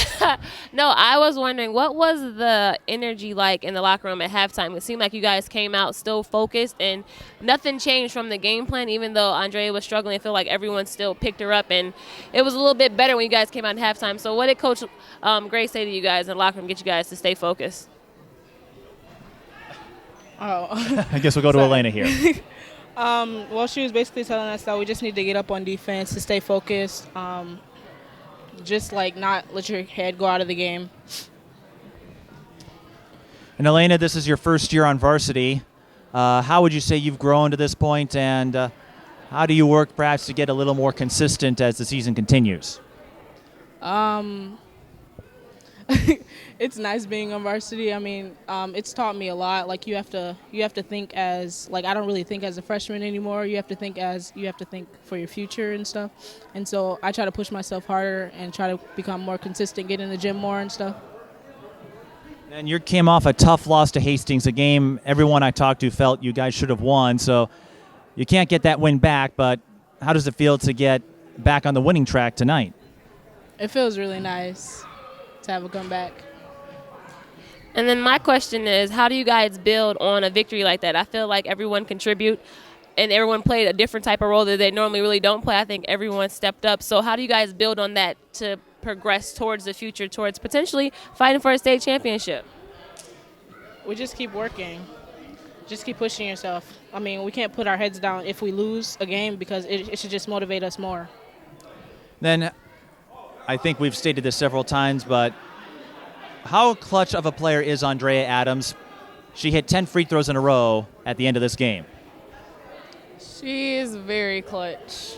No, I was wondering, what was the energy like in the locker room at halftime? It seemed like you guys came out still focused, and nothing changed from the game plan, even though Andrea was struggling. I feel like everyone still picked her up, and it was a little bit better when you guys came out at halftime. So what did Coach Gray say to you guys in the locker room, get you guys to stay focused? Oh. I guess we'll go to Elena here. Well, she was basically telling us that we just need to get up on defense, to stay focused, just like not let your head go out of the game. And Elena, this is your first year on varsity. How would you say you've grown to this point, and how do you work perhaps to get a little more consistent as the season continues? It's nice being on varsity. I mean, it's taught me a lot. Like you have to think as, like, I don't really think as a freshman anymore. You have to think for your future and stuff. And so I try to push myself harder and try to become more consistent, get in the gym more and stuff. And you came off a tough loss to Hastings, a game everyone I talked to felt you guys should have won. So you can't get that win back, but how does it feel to get back on the winning track tonight? It feels really nice to have a comeback. And then my question is, how do you guys build on a victory like that? I feel like everyone contribute, and everyone played a different type of role that they normally really don't play. I think everyone stepped up. So how do you guys build on that to progress towards the future, towards potentially fighting for a state championship? We just keep working. Just keep pushing yourself. I mean, we can't put our heads down if we lose a game, because it should just motivate us more. Then I think we've stated this several times, but how clutch of a player is Andrea Adams? She hit 10 free throws in a row at the end of this game. She is very clutch.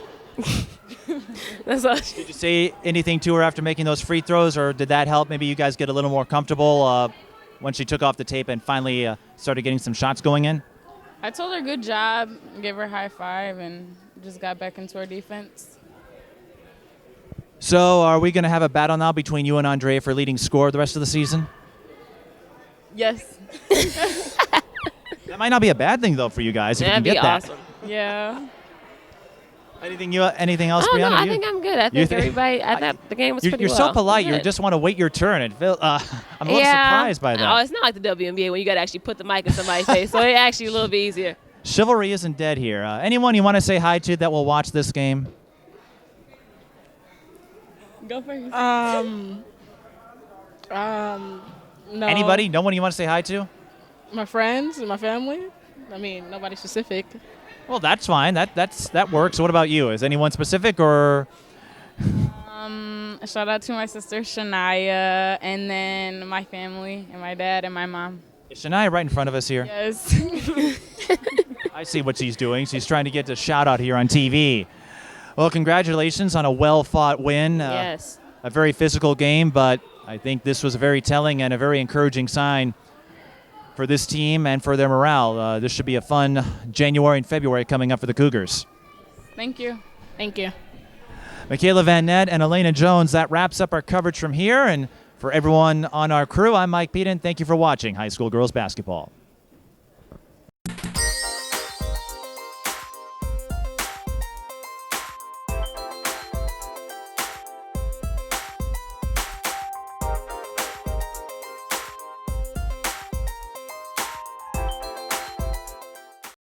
That's all. Did you say anything to her after making those free throws, or did that help maybe you guys get a little more comfortable when she took off the tape and finally started getting some shots going in? I told her good job, gave her a high five, and just got back into our defense. So are we going to have a battle now between you and Andrea for leading scorer the rest of the season? Yes. That might not be a bad thing, though, for you guys if you can That'd get be that. awesome. Yeah. Anything else, Oh, no, Brianna? I think I'm good. I think everybody, I thought the game was pretty You're well. so polite. You Good. just want to wait your turn. I'm a little surprised by that. Oh, it's not like the WNBA when you got to actually put the mic in somebody's face, so it's actually a little bit easier. Chivalry isn't dead here. Anyone you want to say hi to that will watch this game? Go first. No. Anybody? No one you want to say hi to? My friends and my family. I mean, nobody specific. Well, that's fine. That works. What about you? Is anyone specific or? Shout out to my sister Shania, and then my family and my dad and my mom. Is Shania right in front of us here? Yes. I see what she's doing. She's trying to get a shout out here on TV. Well, congratulations on a well-fought win. Yes. A very physical game, but I think this was very telling and a very encouraging sign for this team and for their morale. This should be a fun January and February coming up for the Cougars. Thank you. Thank you. Michaela Van Nett and Elena Jones, that wraps up our coverage from here. And for everyone on our crew, I'm Mike Peden. Thank you for watching High School Girls Basketball.